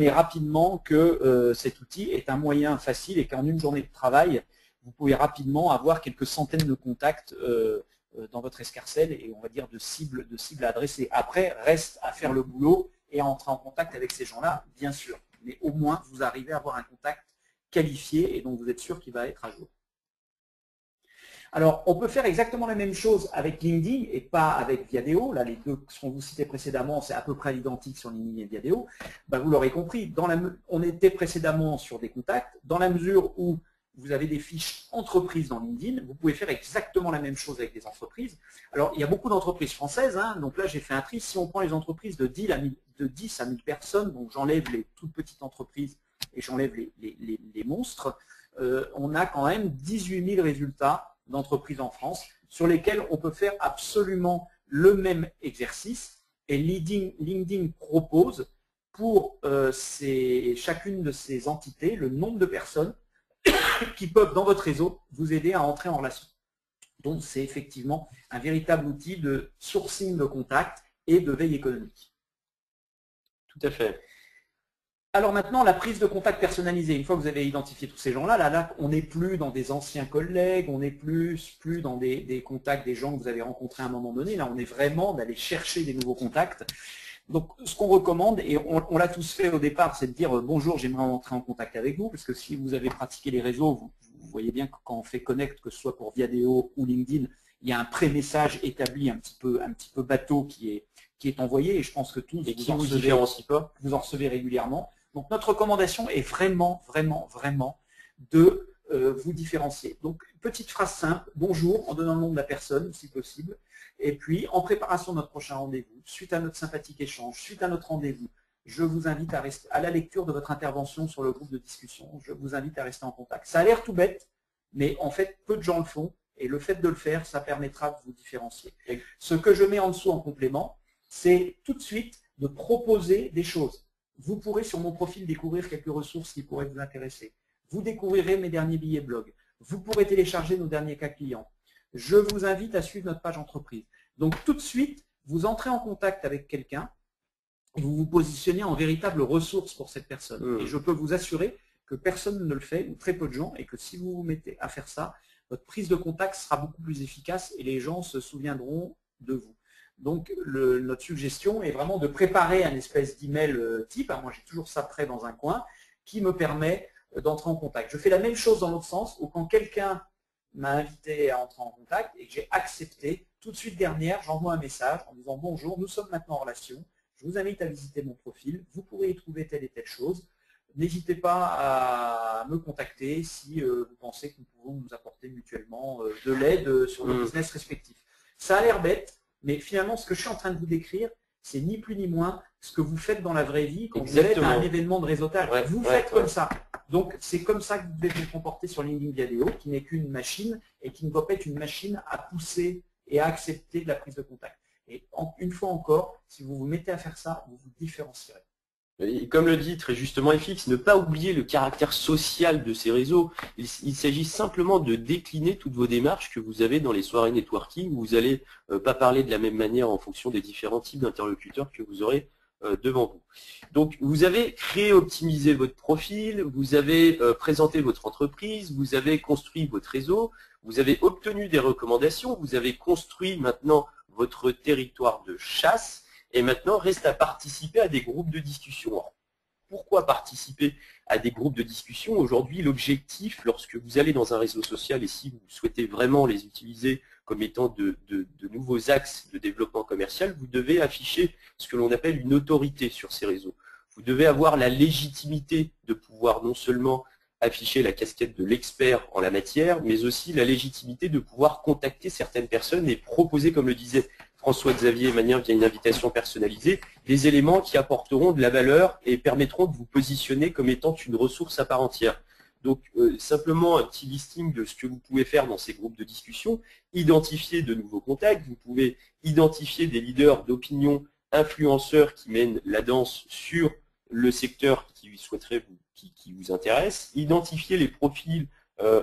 rapidement, que cet outil est un moyen facile et qu'en une journée de travail, vous pouvez rapidement avoir quelques centaines de contacts dans votre escarcelle et on va dire de cibles à adresser. Après, reste à faire le boulot et à entrer en contact avec ces gens-là, bien sûr. Mais au moins, vous arrivez à avoir un contact qualifié et donc vous êtes sûr qu'il va être à jour. Alors, on peut faire exactement la même chose avec LinkedIn et pas avec Viadeo. Là, les deux que vous cités précédemment, c'est à peu près identique sur LinkedIn et Viadeo. Ben, vous l'aurez compris, on était précédemment sur des contacts. Dans la mesure où vous avez des fiches entreprises dans LinkedIn, vous pouvez faire exactement la même chose avec des entreprises. Alors, il y a beaucoup d'entreprises françaises, hein, donc là, j'ai fait un tri. Si on prend les entreprises de 10 à 1000 personnes, donc j'enlève les toutes petites entreprises et j'enlève les monstres, on a quand même 18 000 résultats d'entreprises en France sur lesquels on peut faire absolument le même exercice. Et LinkedIn propose pour chacune de ces entités le nombre de personnes qui peuvent, dans votre réseau, vous aider à entrer en relation. Donc, c'est effectivement un véritable outil de sourcing de contacts et de veille économique. Tout à fait. Alors maintenant, la prise de contact personnalisée. Une fois que vous avez identifié tous ces gens-là, là, on n'est plus dans des anciens collègues, on n'est plus dans des contacts des gens que vous avez rencontrés à un moment donné. Là, on est vraiment d'aller chercher des nouveaux contacts. Donc, ce qu'on recommande, et on l'a tous fait au départ, c'est de dire bonjour, j'aimerais entrer en contact avec vous, parce que si vous avez pratiqué les réseaux, vous voyez bien que quand on fait connect, que ce soit pour Viadeo ou LinkedIn, il y a un pré-message établi un petit peu bateau qui est envoyé, et je pense que tous vous en recevez régulièrement. Donc, notre recommandation est vraiment de vous différencier. Donc, petite phrase simple, bonjour, en donnant le nom de la personne, si possible. Et puis, en préparation de notre prochain rendez-vous, suite à notre sympathique échange, suite à notre rendez-vous, je vous invite à la lecture de votre intervention sur le groupe de discussion. Je vous invite à rester en contact. Ça a l'air tout bête, mais en fait, peu de gens le font. Et le fait de le faire, ça permettra de vous différencier. Et ce que je mets en dessous en complément, c'est tout de suite de proposer des choses. Vous pourrez sur mon profil découvrir quelques ressources qui pourraient vous intéresser. Vous découvrirez mes derniers billets blog. Vous pourrez télécharger nos derniers cas clients. Je vous invite à suivre notre page entreprise. Donc tout de suite, vous entrez en contact avec quelqu'un et vous vous positionnez en véritable ressource pour cette personne. Et je peux vous assurer que personne ne le fait, ou très peu de gens, et que si vous vous mettez à faire ça, votre prise de contact sera beaucoup plus efficace et les gens se souviendront de vous. Donc, notre suggestion est vraiment de préparer un espèce d'email type, moi j'ai toujours ça prêt dans un coin, qui me permet d'entrer en contact. Je fais la même chose dans l'autre sens, où quand quelqu'un m'a invité à entrer en contact et que j'ai accepté, tout de suite derrière, j'envoie un message en disant bonjour, nous sommes maintenant en relation, je vous invite à visiter mon profil, vous pourrez y trouver telle et telle chose. N'hésitez pas à me contacter si vous pensez que nous pouvons nous apporter mutuellement de l'aide sur nos business respectifs. Ça a l'air bête, mais finalement, ce que je suis en train de vous décrire, c'est ni plus ni moins ce que vous faites dans la vraie vie quand vous êtes à un événement de réseautage. Vous faites comme ça. Donc, c'est comme ça que vous devez vous comporter sur LinkedIn Viadeo, qui n'est qu'une machine et qui ne doit pas être une machine à pousser et à accepter de la prise de contact. Et une fois encore, si vous vous mettez à faire ça, vous vous différencierez. Et comme le dit très justement FX, ne pas oublier le caractère social de ces réseaux. Il s'agit simplement de décliner toutes vos démarches que vous avez dans les soirées networking où vous n'allez pas parler de la même manière en fonction des différents types d'interlocuteurs que vous aurez devant vous. Donc vous avez créé, optimisé votre profil, vous avez présenté votre entreprise, vous avez construit votre réseau, vous avez obtenu des recommandations, vous avez construit maintenant votre territoire de chasse. Et maintenant, reste à participer à des groupes de discussion. Alors, pourquoi participer à des groupes de discussion? Aujourd'hui, l'objectif, lorsque vous allez dans un réseau social et si vous souhaitez vraiment les utiliser comme étant de nouveaux axes de développement commercial, vous devez afficher ce que l'on appelle une autorité sur ces réseaux. Vous devez avoir la légitimité de pouvoir non seulement afficher la casquette de l'expert en la matière, mais aussi la légitimité de pouvoir contacter certaines personnes et proposer, comme le disait François-Xavier Magnien via une invitation personnalisée, des éléments qui apporteront de la valeur et permettront de vous positionner comme étant une ressource à part entière. Donc simplement un petit listing de ce que vous pouvez faire dans ces groupes de discussion, identifier de nouveaux contacts, vous pouvez identifier des leaders d'opinion, influenceurs qui mènent la danse sur le secteur qui vous intéresse, identifier les profils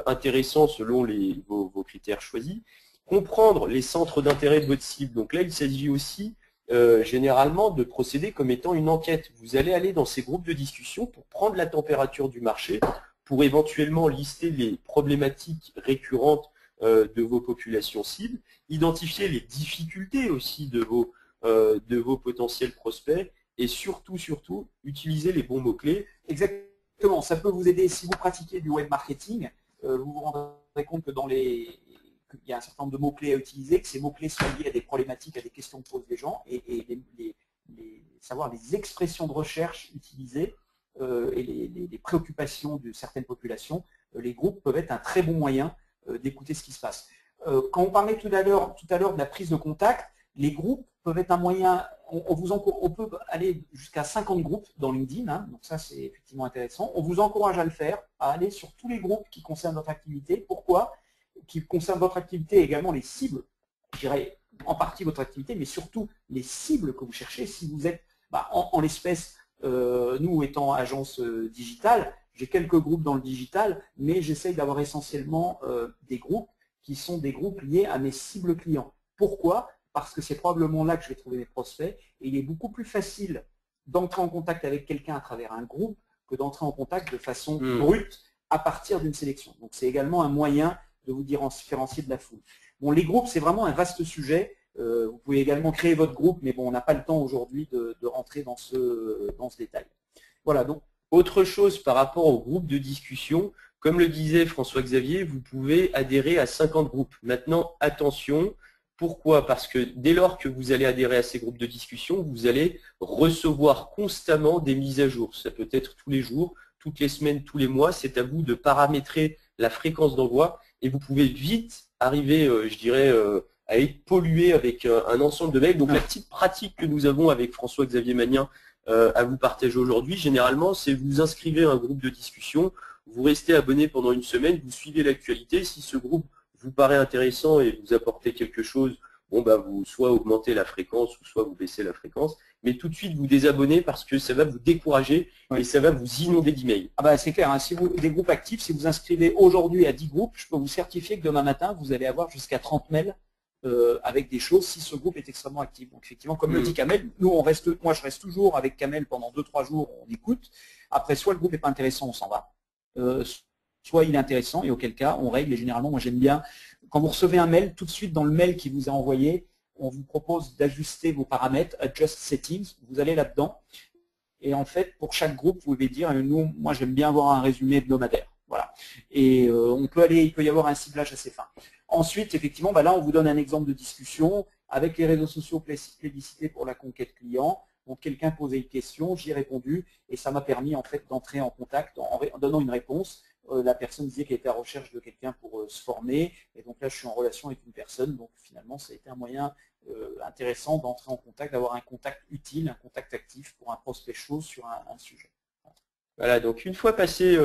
intéressants selon vos critères choisis, comprendre les centres d'intérêt de votre cible. Donc là, il s'agit aussi généralement de procéder comme étant une enquête. Vous allez aller dans ces groupes de discussion pour prendre la température du marché, pour éventuellement lister les problématiques récurrentes de vos populations cibles, identifier les difficultés aussi de vos potentiels prospects et surtout, utiliser les bons mots-clés. Exactement, ça peut vous aider si vous pratiquez du web marketing, vous vous rendrez compte que il y a un certain nombre de mots-clés à utiliser, que ces mots-clés sont liés à des problématiques, à des questions que posent les gens, et savoir les expressions de recherche utilisées et les préoccupations de certaines populations, les groupes peuvent être un très bon moyen d'écouter ce qui se passe. Quand on parlait tout à l'heure de la prise de contact, les groupes peuvent être un moyen, on peut aller jusqu'à 50 groupes dans LinkedIn, hein, donc ça c'est effectivement intéressant. On vous encourage à le faire, à aller sur tous les groupes qui concernent votre activité. Pourquoi? Qui concernent votre activité et également les cibles, je dirais en partie votre activité, mais surtout les cibles que vous cherchez. Si vous êtes, en l'espèce, nous étant agence digitale, j'ai quelques groupes dans le digital, mais j'essaye d'avoir essentiellement des groupes qui sont des groupes liés à mes cibles clients. Pourquoi? Parce que c'est probablement là que je vais trouver mes prospects et il est beaucoup plus facile d'entrer en contact avec quelqu'un à travers un groupe que d'entrer en contact de façon brute à partir d'une sélection. Donc c'est également un moyen de vous différencier de la foule. Bon, les groupes, c'est vraiment un vaste sujet. Vous pouvez également créer votre groupe, mais bon, on n'a pas le temps aujourd'hui de rentrer dans ce détail. Voilà, donc. Autre chose par rapport aux groupes de discussion, comme le disait François-Xavier, vous pouvez adhérer à 50 groupes. Maintenant, attention, pourquoi? Parce que dès lors que vous allez adhérer à ces groupes de discussion, vous allez recevoir constamment des mises à jour. Ça peut être tous les jours, toutes les semaines, tous les mois. C'est à vous de paramétrer la fréquence d'envoi et vous pouvez vite arriver, je dirais, à être pollué avec un ensemble de mails. Donc la petite pratique que nous avons avec François-Xavier Magnien à vous partager aujourd'hui, généralement, c'est vous inscrivez à un groupe de discussion, vous restez abonné pendant une semaine, vous suivez l'actualité. Si ce groupe vous paraît intéressant et vous apportez quelque chose, bon, vous soit augmentez la fréquence ou soit vous baissez la fréquence, mais tout de suite vous désabonnez parce que ça va vous décourager et ça va vous inonder d'emails. C'est clair, hein, si vous des groupes actifs, si vous inscrivez aujourd'hui à 10 groupes, je peux vous certifier que demain matin, vous allez avoir jusqu'à 30 mails avec des choses si ce groupe est extrêmement actif. Donc effectivement, comme le dit Kamel, moi je reste toujours avec Kamel pendant 2-3 jours, on écoute. Après, soit le groupe n'est pas intéressant, on s'en va. Soit il est intéressant et auquel cas on règle. Et généralement, moi j'aime bien, quand vous recevez un mail, tout de suite dans le mail qui vous est envoyé, on vous propose d'ajuster vos paramètres, Adjust Settings, vous allez là-dedans. Et en fait, pour chaque groupe, vous pouvez dire, moi j'aime bien avoir un résumé hebdomadaire. Voilà. Et il peut y avoir un ciblage assez fin. Ensuite, effectivement, là, on vous donne un exemple de discussion avec les réseaux sociaux plébiscités pour la conquête client. Donc, quelqu'un posait une question, j'y ai répondu, et ça m'a permis en fait d'entrer en contact en donnant une réponse. La personne disait qu'elle était à la recherche de quelqu'un pour se former, et donc là, je suis en relation avec une personne. Donc, finalement, ça a été un moyen intéressant d'entrer en contact, d'avoir un contact utile, un contact actif pour un prospect chaud sur un sujet. Voilà, donc une fois passé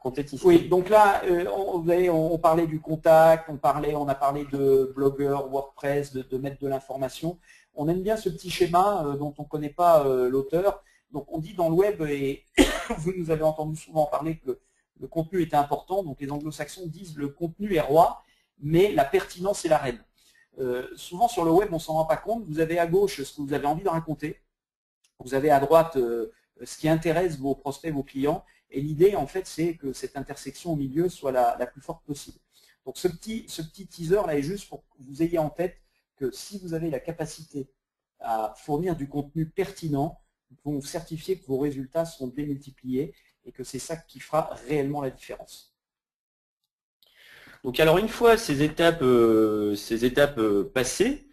contact history. Oui, donc là, on parlait du contact, on a parlé de blogueur, WordPress, de mettre de l'information. On aime bien ce petit schéma dont on ne connaît pas l'auteur. Donc on dit dans le web, et vous nous avez entendu souvent parler que le contenu était important, donc les anglo-saxons disent le contenu est roi, mais la pertinence est la reine. Souvent sur le web, on ne s'en rend pas compte. Vous avez à gauche ce que vous avez envie de raconter. Vous avez à droite ce qui intéresse vos prospects, vos clients. Et l'idée, en fait, c'est que cette intersection au milieu soit la plus forte possible. Donc ce petit teaser-là est juste pour que vous ayez en tête que si vous avez la capacité à fournir du contenu pertinent, vous pouvez vous certifier que vos résultats seront démultipliés et que c'est ça qui fera réellement la différence. Donc alors une fois ces étapes passées,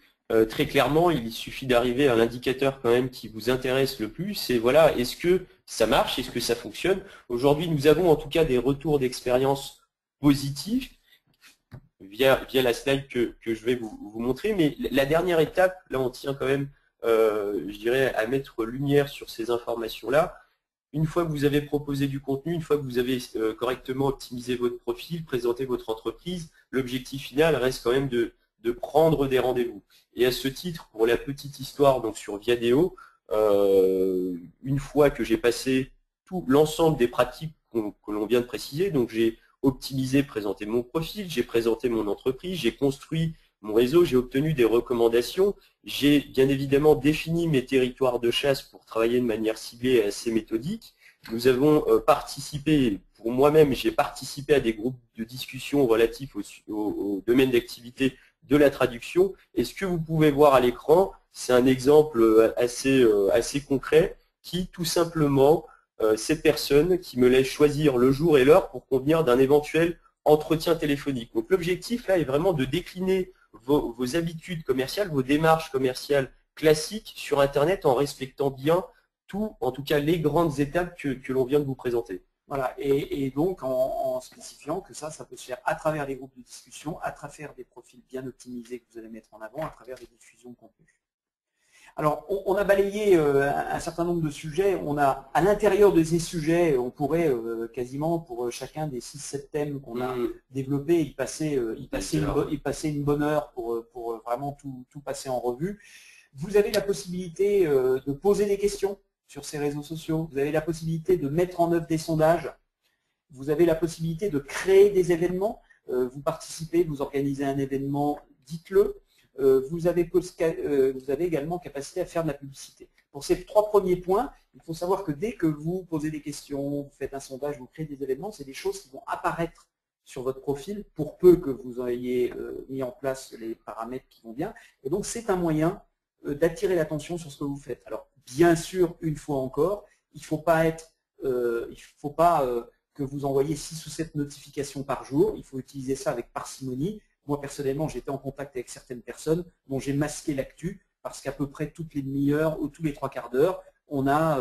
très clairement il suffit d'arriver à l'indicateur quand même qui vous intéresse le plus, et voilà, est-ce que ça marche, est-ce que ça fonctionne? Aujourd'hui nous avons en tout cas des retours d'expérience positifs via la slide que je vais vous montrer, mais la dernière étape, là on tient quand même, je dirais, à mettre lumière sur ces informations-là. Une fois que vous avez proposé du contenu, une fois que vous avez correctement optimisé votre profil, présenté votre entreprise, l'objectif final reste quand même de prendre des rendez-vous. Et à ce titre, pour la petite histoire donc sur Viadeo, une fois que j'ai passé tout l'ensemble des pratiques que l'on vient de préciser, donc j'ai optimisé, présenté mon profil, j'ai présenté mon entreprise, j'ai construit mon réseau, j'ai obtenu des recommandations, j'ai bien évidemment défini mes territoires de chasse pour travailler de manière ciblée et assez méthodique. Nous avons participé, pour moi-même, j'ai participé à des groupes de discussion relatifs au domaine d'activité de la traduction. Et ce que vous pouvez voir à l'écran, c'est un exemple assez concret qui, tout simplement, ces personnes qui me laissent choisir le jour et l'heure pour convenir d'un éventuel entretien téléphonique. Donc l'objectif là est vraiment de décliner vos habitudes commerciales, vos démarches commerciales classiques sur Internet en respectant bien en tout cas les grandes étapes que l'on vient de vous présenter. Voilà, et donc en spécifiant que ça peut se faire à travers les groupes de discussion, à travers des profils bien optimisés que vous allez mettre en avant, à travers des diffusions de contenu. Alors, on a balayé un certain nombre de sujets. On a, à l'intérieur de ces sujets, on pourrait quasiment, pour chacun des 6-7 thèmes qu'on a développés, y passer une bonne heure pour vraiment tout passer en revue. Vous avez la possibilité de poser des questions sur ces réseaux sociaux. Vous avez la possibilité de mettre en œuvre des sondages. Vous avez la possibilité de créer des événements. Vous participez, vous organisez un événement, dites-le. Vous avez également capacité à faire de la publicité. Pour ces 3 premiers points, il faut savoir que dès que vous posez des questions, vous faites un sondage, vous créez des événements, c'est des choses qui vont apparaître sur votre profil pour peu que vous ayez mis en place les paramètres qui vont bien. Et donc, c'est un moyen d'attirer l'attention sur ce que vous faites. Alors, bien sûr, une fois encore, il ne faut pas que vous envoyez 6 ou 7 notifications par jour. Il faut utiliser ça avec parcimonie. Moi, personnellement, j'étais en contact avec certaines personnes dont j'ai masqué l'actu parce qu'à peu près toutes les demi-heures ou tous les 3 quarts d'heure, on a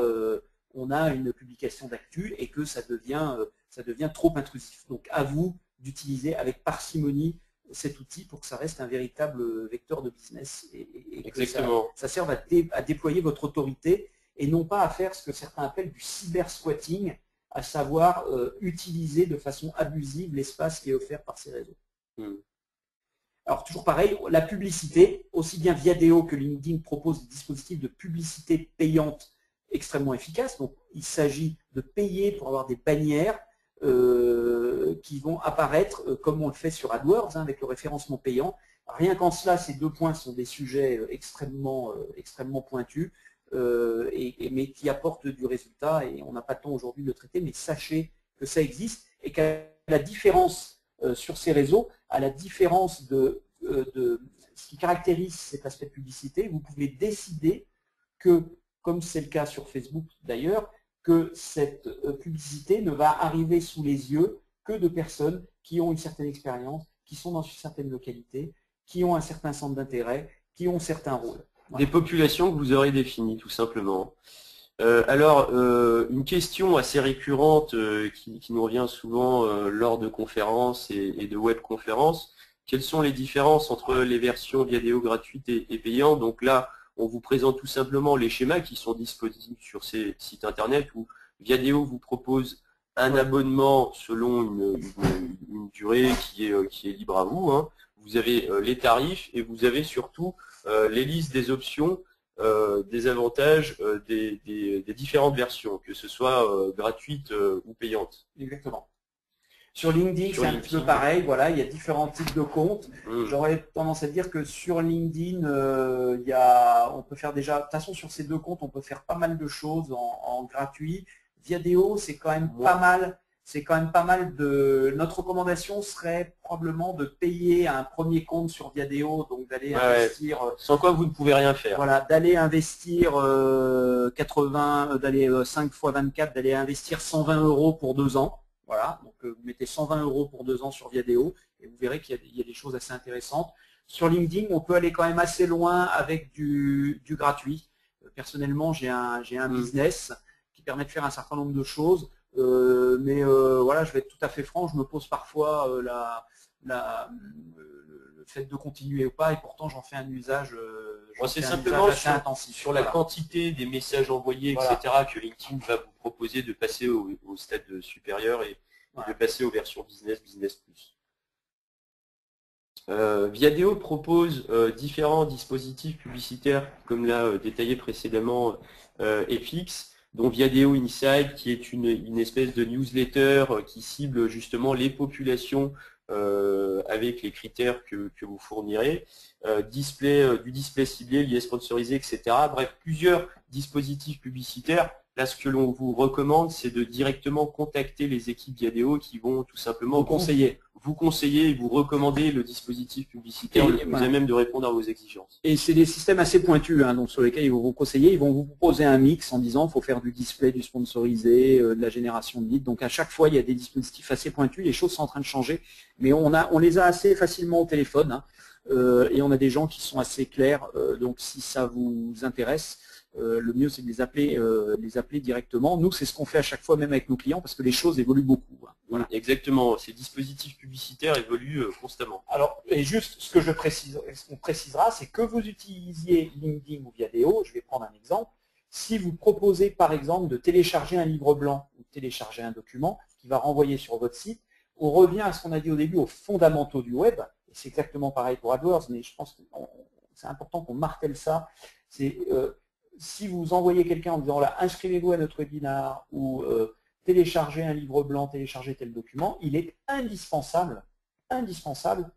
une publication d'actu et que ça devient trop intrusif. Donc, à vous d'utiliser avec parcimonie cet outil pour que ça reste un véritable vecteur de business et que ça serve à déployer votre autorité et non pas à faire ce que certains appellent du cyber-squatting, à savoir utiliser de façon abusive l'espace qui est offert par ces réseaux. Alors toujours pareil, la publicité, aussi bien Viadeo que LinkedIn proposent des dispositifs de publicité payante extrêmement efficaces. Donc il s'agit de payer pour avoir des bannières qui vont apparaître comme on le fait sur AdWords avec le référencement payant. Rien qu'en cela, ces 2 points sont des sujets extrêmement pointus, mais qui apportent du résultat et on n'a pas le temps aujourd'hui de le traiter, mais sachez que ça existe et qu'à la différence sur ces réseaux, à la différence de ce qui caractérise cet aspect de publicité, vous pouvez décider que, comme c'est le cas sur Facebook d'ailleurs, que cette publicité ne va arriver sous les yeux que de personnes qui ont une certaine expérience, qui sont dans une certaine localité, qui ont un certain centre d'intérêt, qui ont certains rôles. Voilà. Des populations que vous aurez définies, tout simplement. Alors, une question assez récurrente qui nous revient souvent lors de conférences et de webconférences, quelles sont les différences entre les versions Viadeo gratuites et payantes? Donc là, on vous présente tout simplement les schémas qui sont disponibles sur ces sites internet où Viadeo vous propose un abonnement selon une durée qui est libre à vous, hein. Vous avez les tarifs et vous avez surtout les listes des options, des avantages des différentes versions, que ce soit gratuites ou payantes. Exactement. Sur LinkedIn, c'est un petit peu pareil. Voilà, il y a différents types de comptes. J'aurais tendance à dire que sur LinkedIn, on peut faire déjà. De toute façon, sur ces deux comptes, on peut faire pas mal de choses en gratuit. Viadeo, c'est quand même pas mal. C'est quand même pas mal de. Notre recommandation serait probablement de payer un premier compte sur Viadeo, donc d'aller investir. Sans quoi vous ne pouvez rien faire. Voilà, d'aller investir 5 fois 24, d'aller investir 120 € pour 2 ans. Voilà, donc vous mettez 120 € pour 2 ans sur Viadeo et vous verrez qu'il y a des choses assez intéressantes. Sur LinkedIn, on peut aller quand même assez loin avec du gratuit. Personnellement, j'ai un business qui permet de faire un certain nombre de choses. Mais voilà, je vais être tout à fait franc, je me pose parfois le fait de continuer ou pas, et pourtant j'en fais un usage, c'est simplement assez intensif. Sur la quantité des messages envoyés, etc., que LinkedIn va vous proposer de passer au stade supérieur et de passer aux versions business plus. Viadeo propose différents dispositifs publicitaires, comme l'a détaillé précédemment FX, dont Viadeo Insight, qui est une espèce de newsletter qui cible justement les populations avec les critères que vous fournirez, du display ciblé, lié sponsorisé, etc. Bref, plusieurs dispositifs publicitaires. Là, ce que l'on vous recommande, c'est de directement contacter les équipes Viadeo qui vont tout simplement vous conseiller et vous recommander le dispositif publicitaire, vous même de répondre à vos exigences. Et c'est des systèmes assez pointus, hein, donc sur lesquels ils vont vous conseiller. Ils vont vous proposer un mix en disant qu'il faut faire du display, du sponsorisé, de la génération de leads. Donc à chaque fois, il y a des dispositifs assez pointus. Les choses sont en train de changer, mais on les a assez facilement au téléphone, hein, et on a des gens qui sont assez clairs. Donc si ça vous intéresse, le mieux c'est de les appeler directement. Nous, c'est ce qu'on fait à chaque fois, même avec nos clients, parce que les choses évoluent beaucoup. Hein. Voilà. Exactement, ces dispositifs publicitaires évoluent constamment. Alors, et juste ce qu'on précisera, c'est que vous utilisiez LinkedIn ou Viadeo, je vais prendre un exemple. Si vous proposez par exemple de télécharger un livre blanc ou de télécharger un document qui va renvoyer sur votre site, on revient à ce qu'on a dit au début, aux fondamentaux du web, et c'est exactement pareil pour AdWords, mais je pense que c'est important qu'on martèle ça. C'est si vous envoyez quelqu'un en disant là, inscrivez-vous à notre webinar ou téléchargez un livre blanc, téléchargez tel document, il est indispensable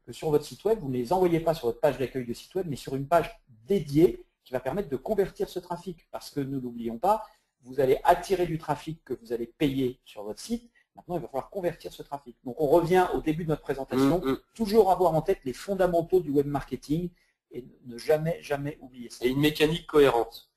que sur votre site web, vous ne les envoyez pas sur votre page d'accueil de site web, mais sur une page dédiée qui va permettre de convertir ce trafic. Parce que ne l'oublions pas, vous allez attirer du trafic que vous allez payer sur votre site. Maintenant, il va falloir convertir ce trafic. Donc, on revient au début de notre présentation, toujours avoir en tête les fondamentaux du web marketing et ne jamais oublier ça. Et une mécanique cohérente.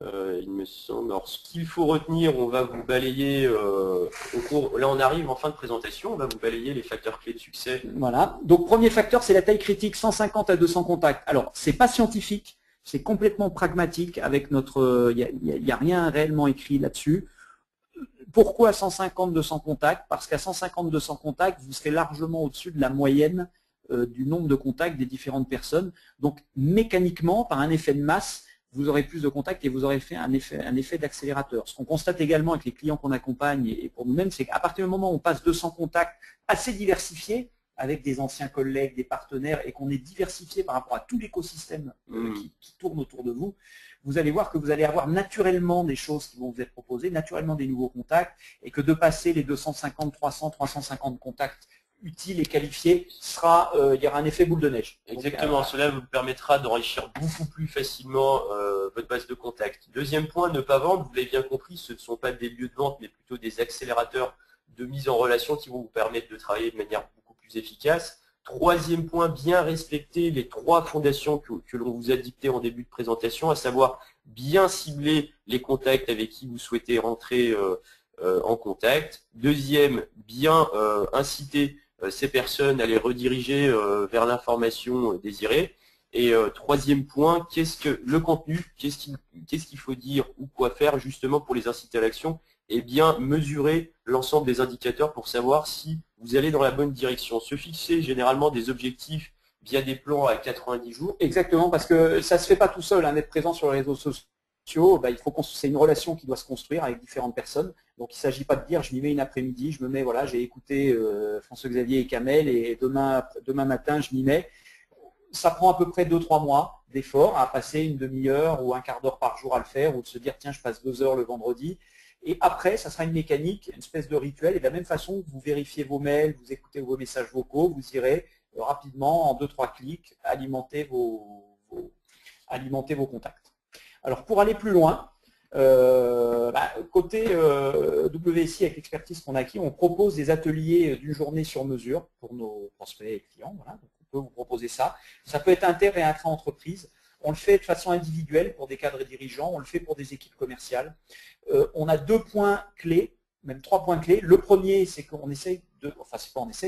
Il me semble. Alors, ce qu'il faut retenir, on va vous balayer au cours. Là, on arrive en fin de présentation. On va vous balayer les facteurs clés de succès. Voilà. Donc, premier facteur, c'est la taille critique, 150 à 200 contacts. Alors, c'est pas scientifique, c'est complètement pragmatique. Avec notre, il n'y a rien réellement écrit là-dessus. Pourquoi 150-200 contacts? Parce qu'à 150-200 contacts, vous serez largement au-dessus de la moyenne du nombre de contacts des différentes personnes. Donc, mécaniquement, par un effet de masse, vous aurez plus de contacts et vous aurez fait un effet d'accélérateur. Ce qu'on constate également avec les clients qu'on accompagne et pour nous-mêmes, c'est qu'à partir du moment où on passe 200 contacts assez diversifiés, avec des anciens collègues, des partenaires, et qu'on est diversifié par rapport à tout l'écosystème qui tourne autour de vous, vous allez voir que vous allez avoir naturellement des choses qui vont vous être proposées, naturellement des nouveaux contacts, et que de passer les 250, 300, 350 contacts utiles et qualifiés, il y aura un effet boule de neige. Exactement, donc, cela vous permettra d'enrichir beaucoup plus facilement votre base de contacts. Deuxième point, ne pas vendre, vous l'avez bien compris, ce ne sont pas des lieux de vente, mais plutôt des accélérateurs de mise en relation qui vont vous permettre de travailler de manière beaucoup plus efficace. Troisième point, bien respecter les 3 fondations que l'on vous a dictées en début de présentation, à savoir bien cibler les contacts avec qui vous souhaitez rentrer en contact. Deuxième, bien inciter ces personnes à les rediriger vers l'information désirée. Et troisième point, le contenu, qu'est-ce qu'il faut dire ou quoi faire justement pour les inciter à l'action? Et bien mesurer l'ensemble des indicateurs pour savoir si vous allez dans la bonne direction. Se fixer généralement des objectifs via des plans à 90 jours. Exactement, parce que ça ne se fait pas tout seul, hein, d'être présent sur les réseaux sociaux. C'est une relation qui doit se construire avec différentes personnes. Donc il ne s'agit pas de dire je m'y mets une après-midi, je me mets, voilà, j'ai écouté François-Xavier et Kamel et demain matin je m'y mets. Ça prend à peu près 2-3 mois d'effort à passer une demi-heure ou un quart d'heure par jour à le faire, ou de se dire tiens je passe 2 heures le vendredi. Et après, ça sera une mécanique, une espèce de rituel. Et de la même façon que vous vérifiez vos mails, vous écoutez vos messages vocaux, vous irez rapidement, en 2-3 clics, alimenter vos contacts. Alors pour aller plus loin, côté WSI, avec l'expertise qu'on a acquis, on propose des ateliers d'une journée sur mesure pour nos prospects et clients. Voilà. Donc on peut vous proposer ça. Ça peut être inter- et intra-entreprise. On le fait de façon individuelle pour des cadres et dirigeants, on le fait pour des équipes commerciales. On a 2 points clés, même 3 points clés. Le premier, c'est qu'on essaye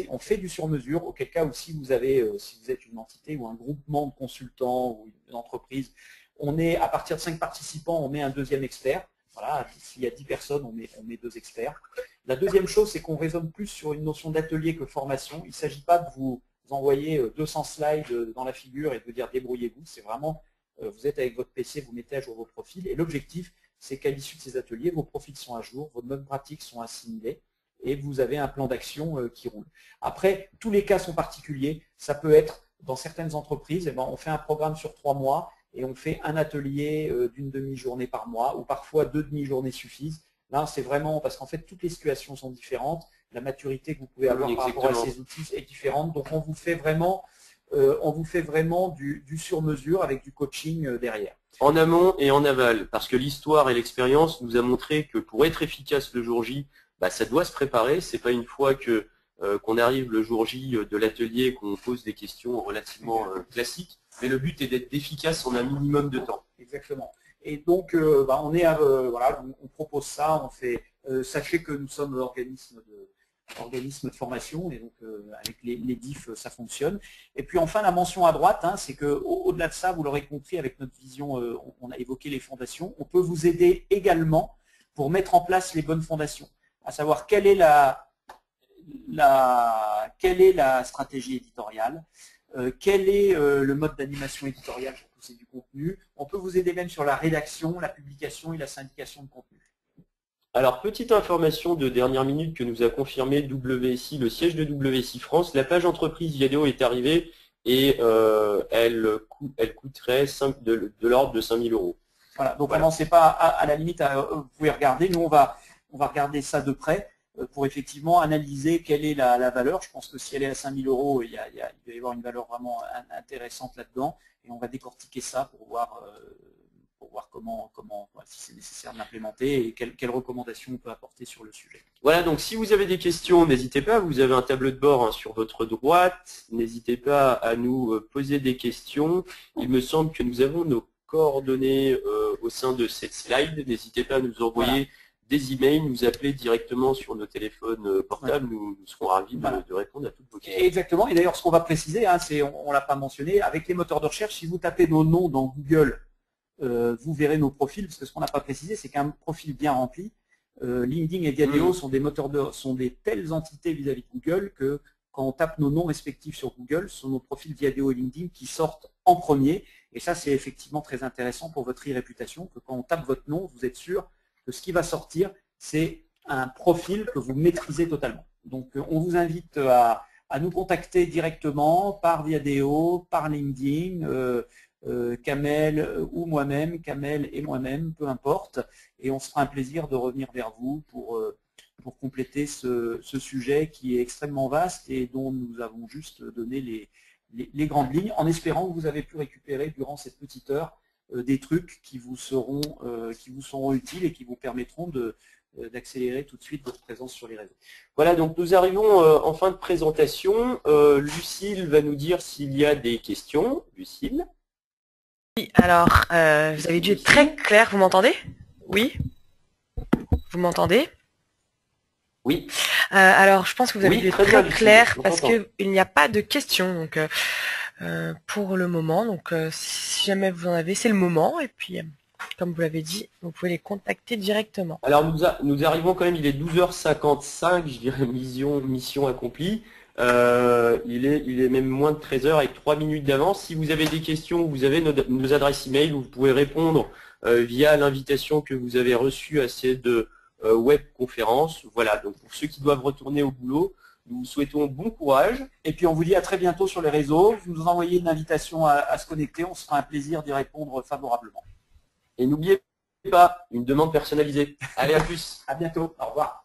on fait du sur-mesure, auquel cas où si vous êtes une entité ou un groupement de consultants ou une entreprise, on est à partir de 5 participants, on met un deuxième expert. Voilà, s'il y a 10 personnes, on met 2 experts. La deuxième chose, c'est qu'on raisonne plus sur une notion d'atelier que formation. Il ne s'agit pas de vous envoyer 200 slides dans la figure et de vous dire débrouillez-vous. C'est vraiment, vous êtes avec votre PC, vous mettez à jour vos profils. Et l'objectif, c'est qu'à l'issue de ces ateliers, vos profils sont à jour, vos bonnes pratiques sont assimilées et vous avez un plan d'action qui roule. Après, tous les cas sont particuliers. Ça peut être, dans certaines entreprises, on fait un programme sur 3 mois et on fait un atelier d'une demi-journée par mois, ou parfois 2 demi-journées suffisent. Là, c'est vraiment, parce qu'en fait, toutes les situations sont différentes. La maturité que vous pouvez avoir par rapport à ces outils est différente. Donc, on vous fait vraiment du sur-mesure avec du coaching derrière. En amont et en aval, parce que l'histoire et l'expérience nous a montré que pour être efficace le jour J, ça doit se préparer. C'est pas une fois qu'on arrive le jour J de l'atelier qu'on pose des questions relativement classiques, mais le but est d'être efficace en un minimum de temps. Exactement. Et donc, on propose ça. Sachez que nous sommes organisme de formation, et donc avec les DIF, ça fonctionne. Et puis enfin, la mention à droite, c'est qu'au-delà de ça, vous l'aurez compris, avec notre vision, on a évoqué les fondations, on peut vous aider également pour mettre en place les bonnes fondations, à savoir quelle est la stratégie éditoriale, quel est le mode d'animation éditoriale pour pousser du contenu. On peut vous aider même sur la rédaction, la publication et la syndication de contenu. Alors, petite information de dernière minute que nous a confirmé WSI, le siège de WSI France, la page entreprise Viadeo est arrivée et elle coûterait de l'ordre de 5 000 €. Voilà, donc voilà. Commencez pas à la limite, vous pouvez regarder. Nous, on va regarder ça de près pour effectivement analyser quelle est la valeur. Je pense que si elle est à 5 000 €, il doit y avoir une valeur vraiment intéressante là-dedans. Et on va décortiquer ça pour voir comment si c'est nécessaire de l'implémenter et quelles recommandations on peut apporter sur le sujet. Voilà, donc si vous avez des questions, n'hésitez pas, vous avez un tableau de bord sur votre droite, n'hésitez pas à nous poser des questions. Il me semble que nous avons nos coordonnées au sein de cette slide, n'hésitez pas à nous envoyer des emails, nous appeler directement sur nos téléphones portables, nous serons ravis de répondre à toutes vos questions. Exactement, et d'ailleurs ce qu'on va préciser, on ne l'a pas mentionné, avec les moteurs de recherche, si vous tapez nos noms dans Google, vous verrez nos profils, parce que ce qu'on n'a pas précisé, c'est qu'un profil bien rempli, LinkedIn et Viadeo sont des telles entités vis-à-vis de Google que quand on tape nos noms respectifs sur Google, ce sont nos profils Viadeo et LinkedIn qui sortent en premier. Et ça, c'est effectivement très intéressant pour votre e-réputation, que quand on tape votre nom, vous êtes sûr que ce qui va sortir, c'est un profil que vous maîtrisez totalement. Donc, on vous invite à nous contacter directement par Viadeo, par LinkedIn, Kamel ou moi-même, Kamel et moi-même, peu importe, et on se fera un plaisir de revenir vers vous pour compléter ce sujet qui est extrêmement vaste et dont nous avons juste donné les grandes lignes, en espérant que vous avez pu récupérer durant cette petite heure des trucs qui vous seront utiles et qui vous permettront d'accélérer tout de suite votre présence sur les réseaux. Voilà, donc nous arrivons en fin de présentation. Lucille va nous dire s'il y a des questions. Lucille. Oui, alors, vous avez dû être très clair, vous m'entendez? Oui? Vous m'entendez? Oui. Alors, je pense que vous avez Oui, été très très bien, clair Lucille, on parce t'entend. qu'il n'y a pas de questions donc, pour le moment. Donc, si jamais vous en avez, c'est le moment. Et puis, comme vous l'avez dit, vous pouvez les contacter directement. Alors nous arrivons quand même, il est 12h55, je dirais mission accomplie. Il est même moins de 13h avec 3 minutes d'avance. Si vous avez des questions, vous avez nos adresses email où vous pouvez répondre via l'invitation que vous avez reçue à cette web conférence. Voilà, donc pour ceux qui doivent retourner au boulot, nous vous souhaitons bon courage. Et puis on vous dit à très bientôt sur les réseaux. Vous nous envoyez une invitation à se connecter. On se fera un plaisir d'y répondre favorablement. Et n'oubliez pas, une demande personnalisée. Allez, à plus. À bientôt. Au revoir.